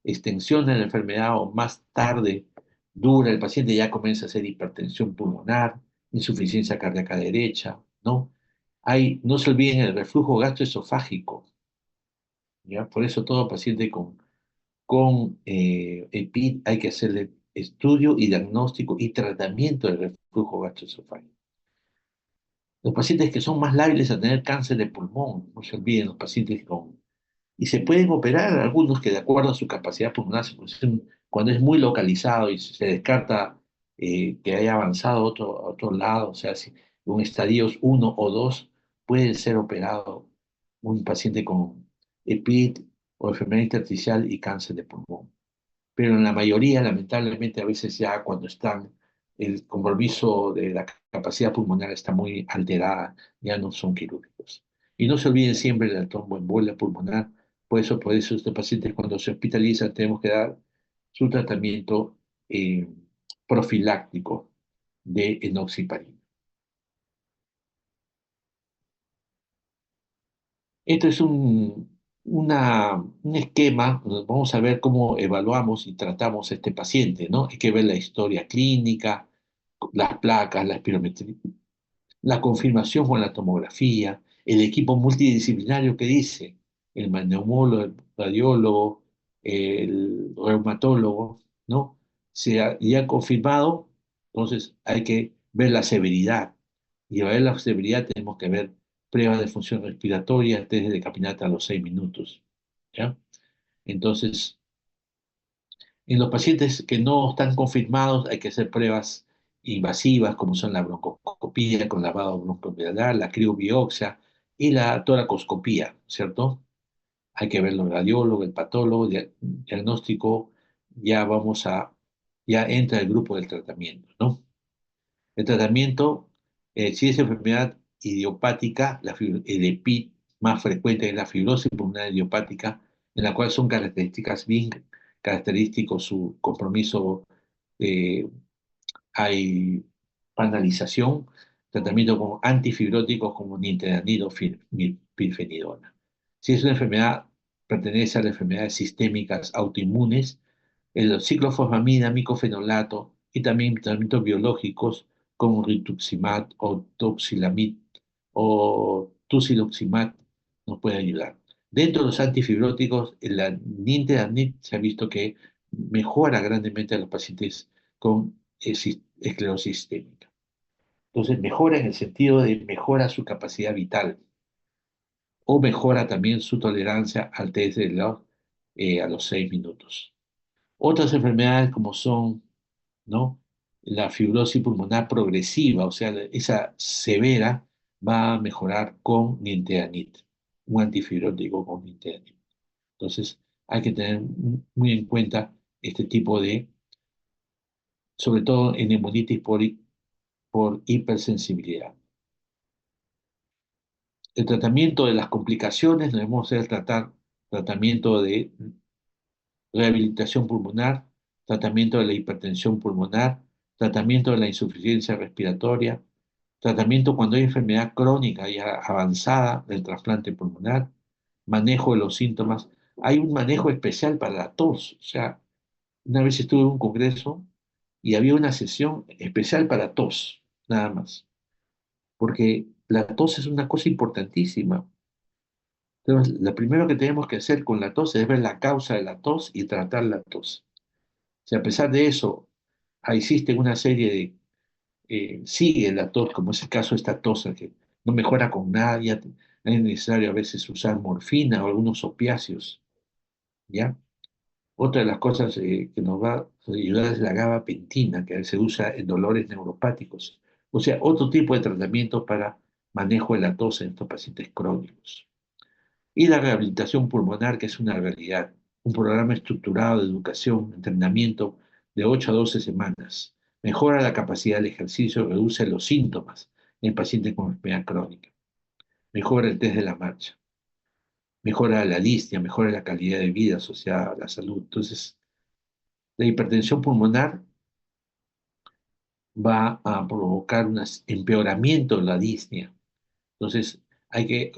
extensión de la enfermedad o más tarde dura el paciente, ya comienza a hacer hipertensión pulmonar, insuficiencia cardíaca derecha, ¿no? No se olviden el reflujo gastroesofágico, ¿ya? Por eso todo paciente con EPID hay que hacerle estudio y diagnóstico y tratamiento del reflujo gastroesofágico. Los pacientes que son más lábiles a tener cáncer de pulmón, no se olviden, los pacientes con... Y se pueden operar algunos que de acuerdo a su capacidad pulmonar, cuando es muy localizado y se descarta que haya avanzado a otro lado, o sea, si un estadio 1 o 2 puede ser operado un paciente con EPID o enfermedad intersticial y cáncer de pulmón, pero en la mayoría, lamentablemente, a veces ya cuando el compromiso de la capacidad pulmonar está muy alterada, ya no son quirúrgicos. Y no se olviden siempre de la tromboembolia pulmonar, por eso estos pacientes cuando se hospitalizan tenemos que dar su tratamiento eh, profiláctico de enoxaparina. Esto es un esquema, vamos a ver cómo evaluamos y tratamos a este paciente, ¿no? Hay que ver la historia clínica, las placas, la espirometría, la confirmación con la tomografía, el equipo multidisciplinario que dice, el neumólogo, el radiólogo, el reumatólogo, ¿no? Se ha ya confirmado, entonces hay que ver la severidad. Y a ver la severidad tenemos que ver pruebas de función respiratoria, test de caminata a los 6 minutos, ¿ya? Entonces, en los pacientes que no están confirmados hay que hacer pruebas invasivas como son la broncoscopía con lavado broncoalveolar, la criobiopsia y la toracoscopía, ¿cierto? hay que verlo el radiólogo, el patólogo, diagnóstico, ya vamos a, ya entra el grupo del tratamiento, ¿no? El tratamiento, si es enfermedad idiopática, el EPI más frecuente es la fibrosis pulmonar idiopática, en la cual son características bien característicos su compromiso, eh, hay panalización, tratamiento con antifibróticos como nintedanid o pirfenidona. Si es una enfermedad, pertenece a las enfermedades sistémicas autoinmunes, el ciclofosfamida, micofenolato y también tratamientos biológicos como rituximab o toxilamid o tusiloximab nos puede ayudar. Dentro de los antifibróticos, la nintedanib se ha visto que mejora grandemente a los pacientes con esclerosis sistémica. Entonces, mejora en el sentido de mejora su capacidad vital o mejora también su tolerancia al test de a los 6 minutos. Otras enfermedades como son, ¿no? La fibrosis pulmonar progresiva, o sea, esa severa, va a mejorar con nintedanib, un antifibrótico con nintedanib. Entonces, hay que tener muy en cuenta este tipo de, sobre todo en hemolitis por hipersensibilidad. El tratamiento de las complicaciones, debemos hacer tratamiento de rehabilitación pulmonar, tratamiento de la hipertensión pulmonar, tratamiento de la insuficiencia respiratoria, tratamiento cuando hay enfermedad crónica y avanzada del trasplante pulmonar, manejo de los síntomas. Hay un manejo especial para la tos. O sea, una vez estuve en un congreso y había una sesión especial para tos, nada más, porque la tos es una cosa importantísima. Entonces, lo primero que tenemos que hacer con la tos es ver la causa de la tos y tratar la tos. Si a pesar de eso existe una serie de, sigue la tos, como es el caso de esta tos que no mejora con nada, ya es necesario a veces usar morfina o algunos opiáceos, ¿ya? Otra de las cosas que nos va a ayudar es la gabapentina, que se usa en dolores neuropáticos. O sea, otro tipo de tratamiento para manejo de la tos en estos pacientes crónicos. Y la rehabilitación pulmonar, que es una realidad, un programa estructurado de educación, entrenamiento de 8 a 12 semanas. Mejora la capacidad del ejercicio, reduce los síntomas en pacientes con enfermedad crónica. Mejora el test de la marcha. Mejora la disnea, mejora la calidad de vida asociada a la salud. Entonces, la hipertensión pulmonar va a provocar un empeoramiento de la disnea. Entonces,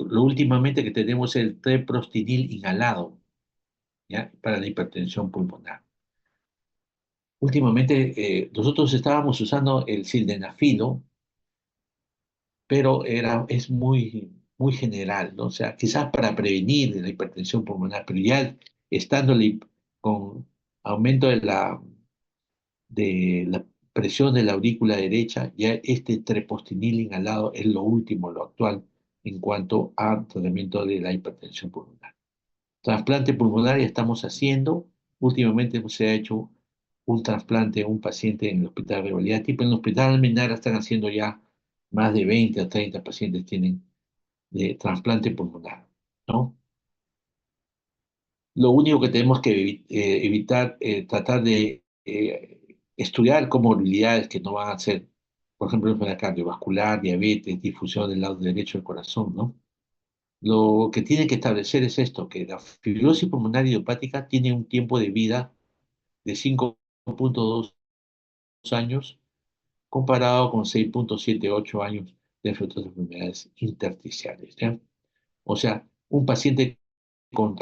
lo últimamente que tenemos es el treprostinil inhalado, ¿ya? Para la hipertensión pulmonar. Últimamente nosotros estábamos usando el sildenafilo, pero es muy general, ¿no? O sea, quizás para prevenir la hipertensión pulmonar, pero ya estando con aumento de la presión de la aurícula derecha, ya este treprostinil inhalado es lo último, lo actual, en cuanto a tratamiento de la hipertensión pulmonar. Trasplante pulmonar ya estamos haciendo. Últimamente se ha hecho un trasplante a un paciente en el Hospital Revalida. Tipo en el Hospital Almenara están haciendo ya más de 20 a 30 pacientes tienen de trasplante pulmonar, ¿no? Lo único que tenemos que evitar, tratar de estudiar comorbilidades que no van a ser, por ejemplo, enfermedad cardiovascular, diabetes, difusión del lado derecho del corazón, ¿no? Lo que tiene que establecer es esto, que la fibrosis pulmonar idiopática tiene un tiempo de vida de 5,2 años comparado con 6,78 años de otras enfermedades intersticiales, ¿ya? O sea, un paciente con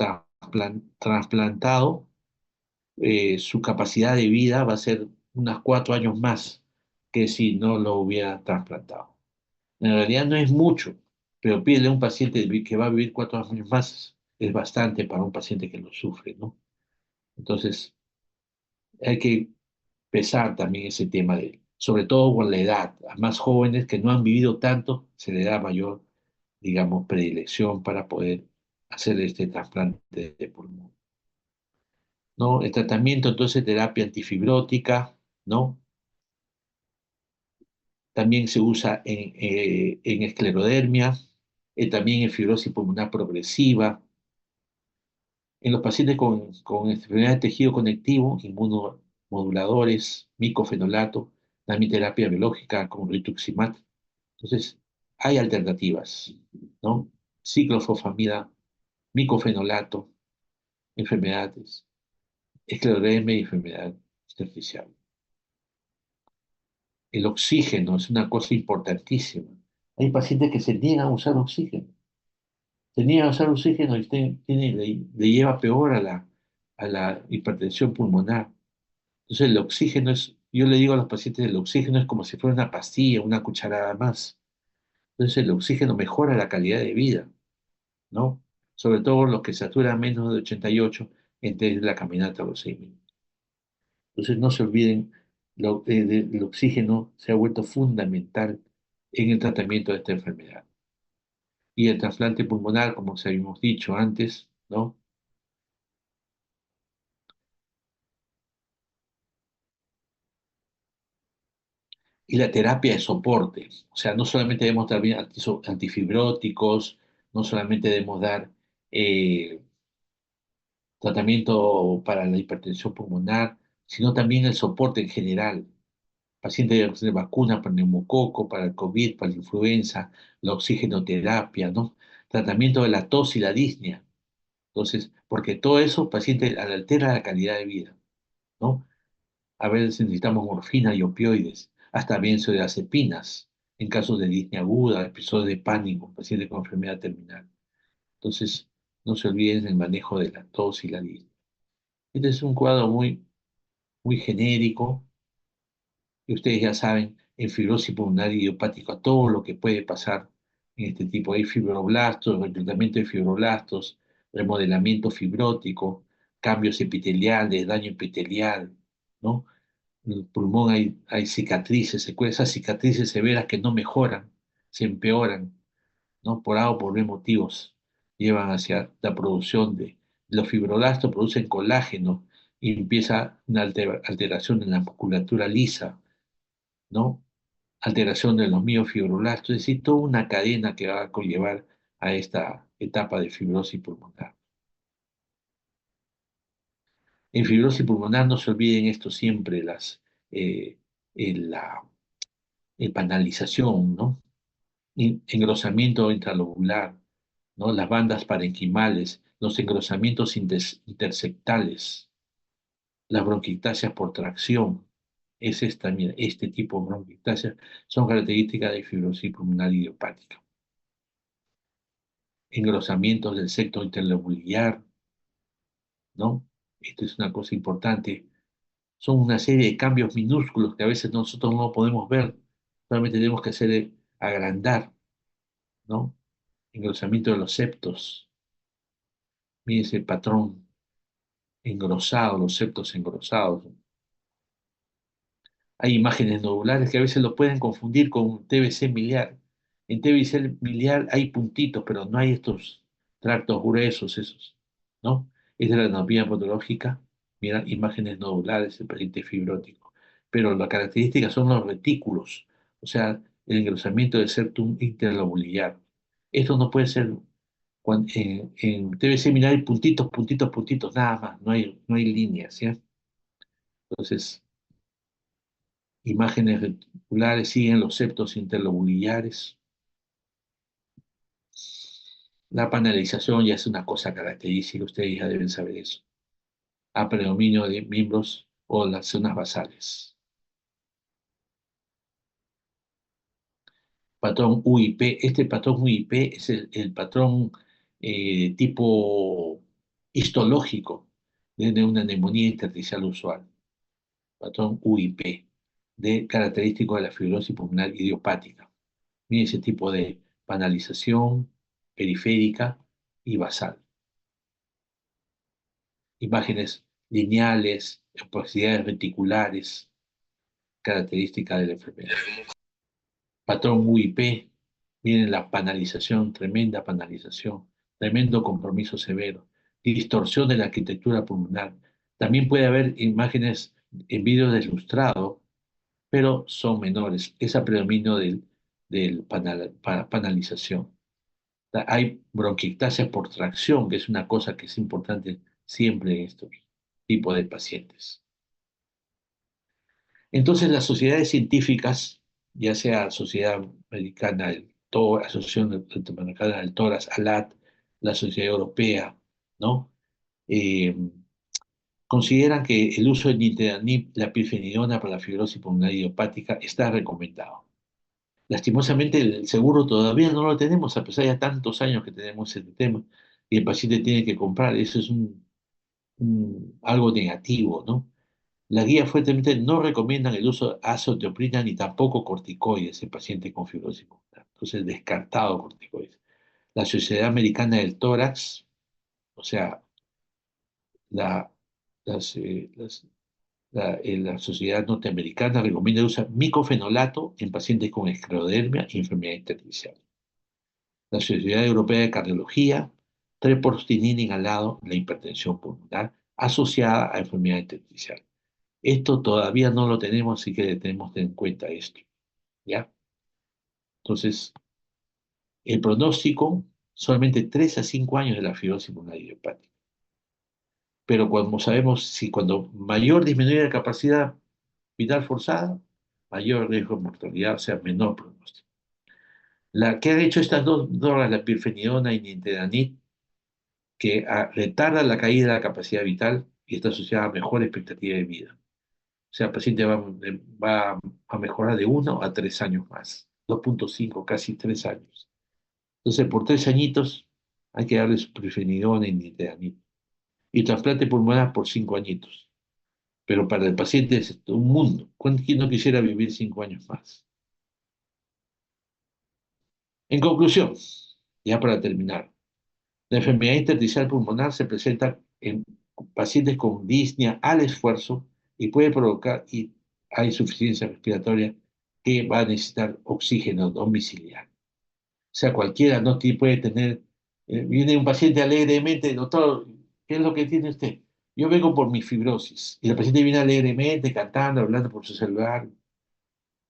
trasplantado, su capacidad de vida va a ser unos 4 años más que si no lo hubiera trasplantado. En realidad no es mucho, pero pídele a un paciente que va a vivir 4 años más, es bastante para un paciente que lo sufre, ¿no? Entonces, hay que pesar también ese tema sobre todo con la edad, a más jóvenes que no han vivido tanto, se le da mayor, digamos, predilección para poder hacer este trasplante de pulmón, ¿no? El tratamiento, entonces, terapia antifibrótica, ¿no? También se usa en esclerodermia, también en fibrosis pulmonar progresiva, En los pacientes con enfermedad de tejido conectivo, inmunomoduladores, micofenolato, también terapia biológica con rituximab. Entonces, hay alternativas, ¿no? Ciclofosfamida, micofenolato, enfermedades, esclerodermia y enfermedad intersticial. El oxígeno es una cosa importantísima. Hay pacientes que se niegan a usar oxígeno. Se niegan a usar oxígeno y le lleva peor a la hipertensión pulmonar. Entonces el oxígeno es, yo le digo a los pacientes, el oxígeno es como si fuera una pastilla, una cucharada más. Entonces el oxígeno mejora la calidad de vida, ¿no? Sobre todo los que saturan menos de 88 entre la caminata a los 6 minutos. Entonces no se olviden, el oxígeno se ha vuelto fundamental en el tratamiento de esta enfermedad. Y el trasplante pulmonar, como se habíamos dicho antes, ¿no? Y la terapia de soporte. O sea, no solamente debemos dar bien antifibróticos, no solamente debemos dar eh, tratamiento para la hipertensión pulmonar, sino también el soporte en general. Pacientes de vacuna para el neumococo, para el COVID, para la influenza, la oxigenoterapia, ¿no? Tratamiento de la tos y la disnea. Entonces, porque todo eso, paciente altera la calidad de vida, ¿no? A veces necesitamos morfina y opioides, hasta benzodiazepinas, en casos de disnea aguda, episodios de pánico, pacientes con enfermedad terminal. Entonces, no se olviden del manejo de la tos y la disnea. Este es un cuadro muy genérico, y ustedes ya saben, en fibrosis pulmonar idiopática, todo lo que puede pasar en este tipo. Hay fibroblastos, reclutamiento de fibroblastos, remodelamiento fibrótico, cambios epiteliales, daño epitelial, ¿no? En el pulmón hay cicatrices, esas cicatrices severas que no mejoran, se empeoran, ¿no? Por A o por B motivos, llevan hacia la producción de los fibroblastos, producen colágeno y empieza una alteración en la musculatura lisa, ¿no? Alteración de los miofibroblastos, es decir, toda una cadena que va a conllevar a esta etapa de fibrosis pulmonar. En fibrosis pulmonar no se olviden esto siempre, eh, la panalización, ¿no? Engrosamiento intralobular, ¿no? Las bandas parenquimales, los engrosamientos intersectales, las bronquiectasias por tracción. Mira, este tipo de bronquiectasias son características de fibrosis pulmonar idiopática. Engrosamientos del septo interlobular, ¿no? Esto es una cosa importante. Son una serie de cambios minúsculos que a veces nosotros no podemos ver, solamente tenemos que hacer agrandar, ¿no? Engrosamiento de los septos. Mire ese patrón engrosado, los septos engrosados. Hay imágenes nodulares que a veces lo pueden confundir con TBC miliar. En TBC miliar hay puntitos, pero no hay estos tractos gruesos esos, ¿no? Es de la anatomía patológica, mira, imágenes nodulares, el paciente fibrótico. Pero la característica son los retículos, o sea, el engrosamiento del septum interlobular. Esto no puede ser, en TBC miliar hay puntitos, puntitos, puntitos, nada más, no hay líneas, ¿sí? Entonces, imágenes reticulares siguen los septos interlobulares. La panelización ya es una cosa característica, ustedes ya deben saber eso. A predominio de miembros o las zonas basales. Patrón UIP. Este patrón UIP es el patrón tipo histológico de una neumonía intersticial usual. Patrón UIP, característico de la fibrosis pulmonar idiopática. Mire ese tipo de panalización periférica y basal. Imágenes lineales, opacidades reticulares, característica de la enfermedad. Patrón UIP, miren la panalización, tremenda panalización, tremendo compromiso severo, distorsión de la arquitectura pulmonar. También puede haber imágenes en vídeo deslustrado, pero son menores. Ese predominio del panalización. Hay bronquiectasia por tracción, que es una cosa que es importante siempre en estos tipos de pacientes. Entonces, las sociedades científicas, ya sea Sociedad Americana del Tórax, Asociación Interamericana del Tórax, ALAT, la Sociedad Europea, ¿no? Eh, consideran que el uso de nintedanib, la pirfenidona para la fibrosis pulmonar idiopática, está recomendado. Lastimosamente, el seguro todavía no lo tenemos, a pesar de tantos años que tenemos este tema, y el paciente tiene que comprar. Eso es algo negativo, ¿no? La guía fuertemente no recomiendan el uso de azoteoprina ni tampoco corticoides en pacientes con fibrosis pulmonar. Entonces, descartado corticoides. La Sociedad Americana del Tórax, o sea, la, la Sociedad Norteamericana recomienda usar micofenolato en pacientes con esclerodermia y enfermedad intersticial. La Sociedad Europea de Cardiología, treprostinil inhalado en la hipertensión pulmonar asociada a enfermedad intersticial. Esto todavía no lo tenemos, así que tenemos que tener en cuenta esto, ¿ya? Entonces, el pronóstico, solamente 3 a 5 años de la fibrosis pulmonar idiopática. Pero como sabemos, si cuando mayor disminuye la capacidad vital forzada, mayor riesgo de mortalidad, o sea, menor pronóstico. La que han hecho estas dos drogas, la pirfenidona y nintedanib, que retardan la caída de la capacidad vital y está asociada a mejor expectativa de vida. O sea, el paciente va a mejorar de 1 a 3 años más, 2,5, casi 3 años. Entonces, por 3 añitos hay que darle su pirfenidona y nintedanib. Y trasplante pulmonar por 5 añitos. Pero para el paciente es un mundo. ¿Quién no quisiera vivir 5 años más? En conclusión, ya para terminar, la enfermedad intersticial pulmonar se presenta en pacientes con disnea al esfuerzo y puede provocar a insuficiencia respiratoria que va a necesitar oxígeno domiciliario. O sea, cualquiera no puede tener, viene un paciente alegremente, doctor, ¿qué es lo que tiene usted? Yo vengo por mi fibrosis. Y el paciente viene alegremente, cantando, hablando por su celular.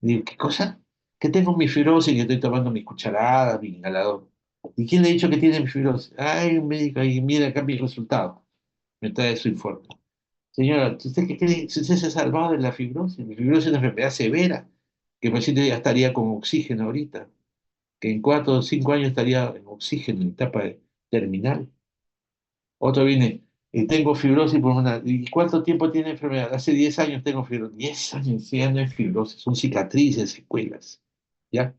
Digo, ¿qué cosa? Que tengo mi fibrosis y que estoy tomando mi cucharada, mi inhalador. ¿Y quién le ha dicho que tiene mi fibrosis? Ay, un médico ahí, mira acá mi resultado. Me trae su informe. Señora, ¿usted qué cree? Si usted se ha salvado de la fibrosis. Mi fibrosis es una enfermedad severa, que el paciente ya estaría con oxígeno ahorita, que en 4 o 5 años estaría en oxígeno en etapa terminal. Otro viene, tengo fibrosis pulmonar. ¿Y cuánto tiempo tiene enfermedad? Hace 10 años tengo fibrosis. 10 años, sí, ya no es fibrosis, son cicatrices, secuelas. ¿Ya?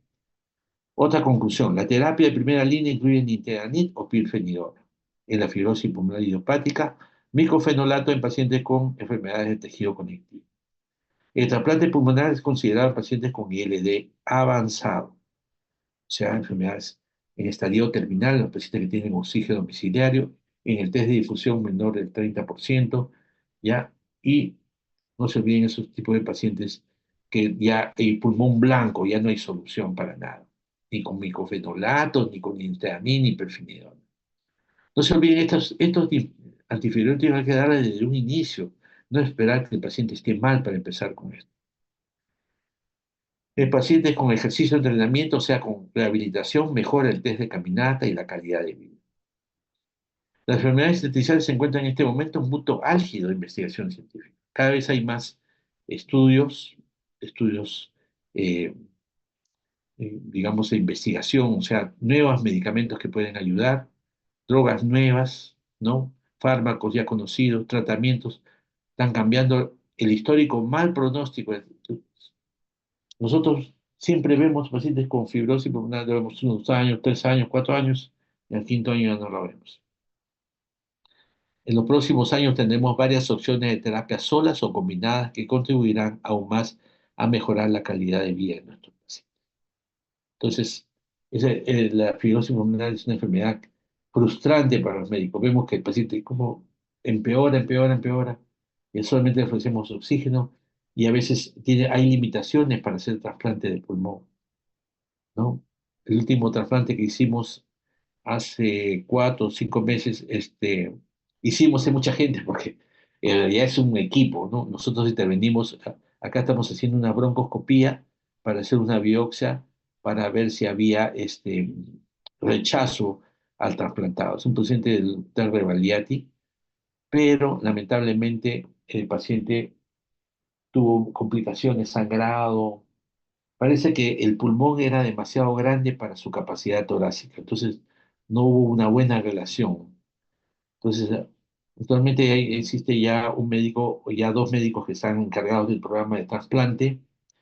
Otra conclusión, la terapia de primera línea incluye nintedanib o pirfenidona en la fibrosis pulmonar idiopática, micofenolato en pacientes con enfermedades de tejido conectivo. El trasplante pulmonar es considerado en pacientes con ILD avanzado, o sea, enfermedades en estadio terminal, los pacientes que tienen oxígeno domiciliario, en el test de difusión menor del 30%, ¿ya? Y no se olviden esos tipos de pacientes que ya el pulmón blanco, ya no hay solución para nada, ni con micofenolato, ni con nintedanib, ni perfenidona. No se olviden, estos antifibróticos hay que darles desde un inicio, no esperar que el paciente esté mal para empezar con esto. El paciente con ejercicio de entrenamiento, o sea, con rehabilitación, mejora el test de caminata y la calidad de vida. Las enfermedades intersticiales se encuentran en este momento en un punto álgido de investigación científica. Cada vez hay más estudios, estudios, eh, digamos, de investigación, o sea, nuevos medicamentos que pueden ayudar, drogas nuevas, ¿no? Fármacos ya conocidos, tratamientos, están cambiando el histórico mal pronóstico. Nosotros siempre vemos pacientes con fibrosis pulmonar, vemos 1 años, 3 años, 4 años, y al quinto año ya no lo vemos. En los próximos años tendremos varias opciones de terapia solas o combinadas que contribuirán aún más a mejorar la calidad de vida de nuestros pacientes. Entonces, la fibrosis pulmonar es una enfermedad frustrante para los médicos. Vemos que el paciente como empeora, empeora, empeora, y solamente le ofrecemos oxígeno y a veces hay limitaciones para hacer trasplante de pulmón, ¿no? El último trasplante que hicimos hace 4 o 5 meses, hicimos en mucha gente porque en realidad es un equipo, ¿no? Nosotros intervenimos, acá estamos haciendo una broncoscopía para hacer una biopsia para ver si había rechazo al trasplantado. Es un paciente del Dr. Revaliati pero lamentablemente el paciente tuvo complicaciones, sangrado. Parece que el pulmón era demasiado grande para su capacidad torácica, entonces no hubo una buena relación. Entonces, actualmente existe ya un médico, o ya dos médicos que están encargados del programa de trasplante,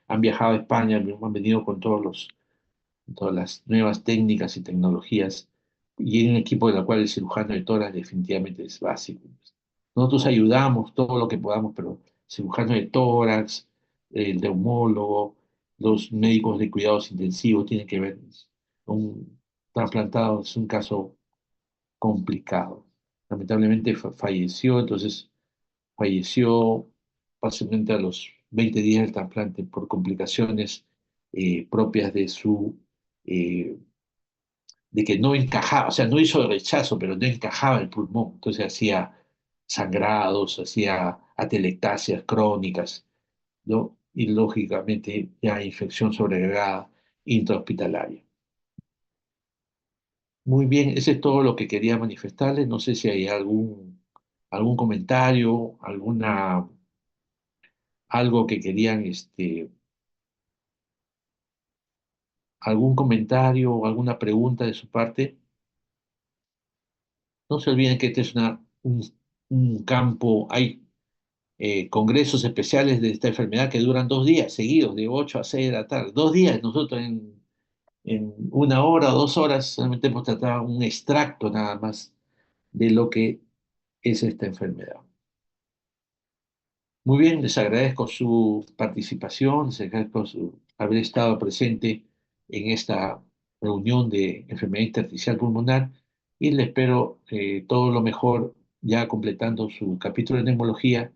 han viajado a España, han venido con todas las nuevas técnicas y tecnologías, y hay un equipo de la cual el cirujano de tórax definitivamente es básico. Nosotros ayudamos todo lo que podamos, pero cirujano de tórax, el neumólogo, los médicos de cuidados intensivos tienen que ver. Un trasplantado es un caso complicado. Lamentablemente falleció, entonces falleció básicamente a los 20 días del trasplante por complicaciones propias eh, de que no encajaba, o sea, no hizo rechazo, pero no encajaba el pulmón, entonces hacía sangrados, hacía atelectasias crónicas, ¿no? Y lógicamente ya infección sobrecargada intrahospitalaria. Muy bien, ese es todo lo que quería manifestarles. No sé si hay algún comentario, algo que querían, algún comentario o alguna pregunta de su parte. No se olviden que este es un campo, hay congresos especiales de esta enfermedad que duran 2 días seguidos, de 8 a 6 de la tarde. 2 días, nosotros en 1 hora o 2 horas solamente hemos tratado un extracto nada más de lo que es esta enfermedad. Muy bien, les agradezco su participación, les agradezco haber estado presente en esta reunión de enfermedad intersticial pulmonar y les espero todo lo mejor ya completando su capítulo de neumología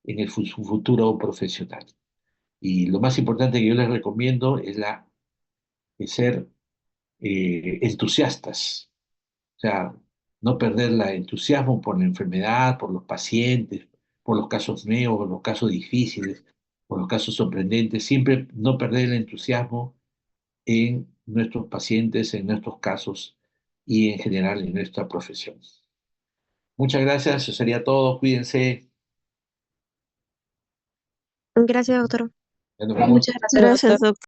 en su futuro profesional. Y lo más importante que yo les recomiendo es ser entusiastas, o sea, no perder el entusiasmo por la enfermedad, por los pacientes, por los casos nuevos, por los casos difíciles, por los casos sorprendentes. Siempre no perder el entusiasmo en nuestros pacientes, en nuestros casos y en general en nuestra profesión. Muchas gracias, eso sería todo. Cuídense. Gracias, doctor. Ya nos vemos. Muchas gracias, doctor. Gracias, doctor.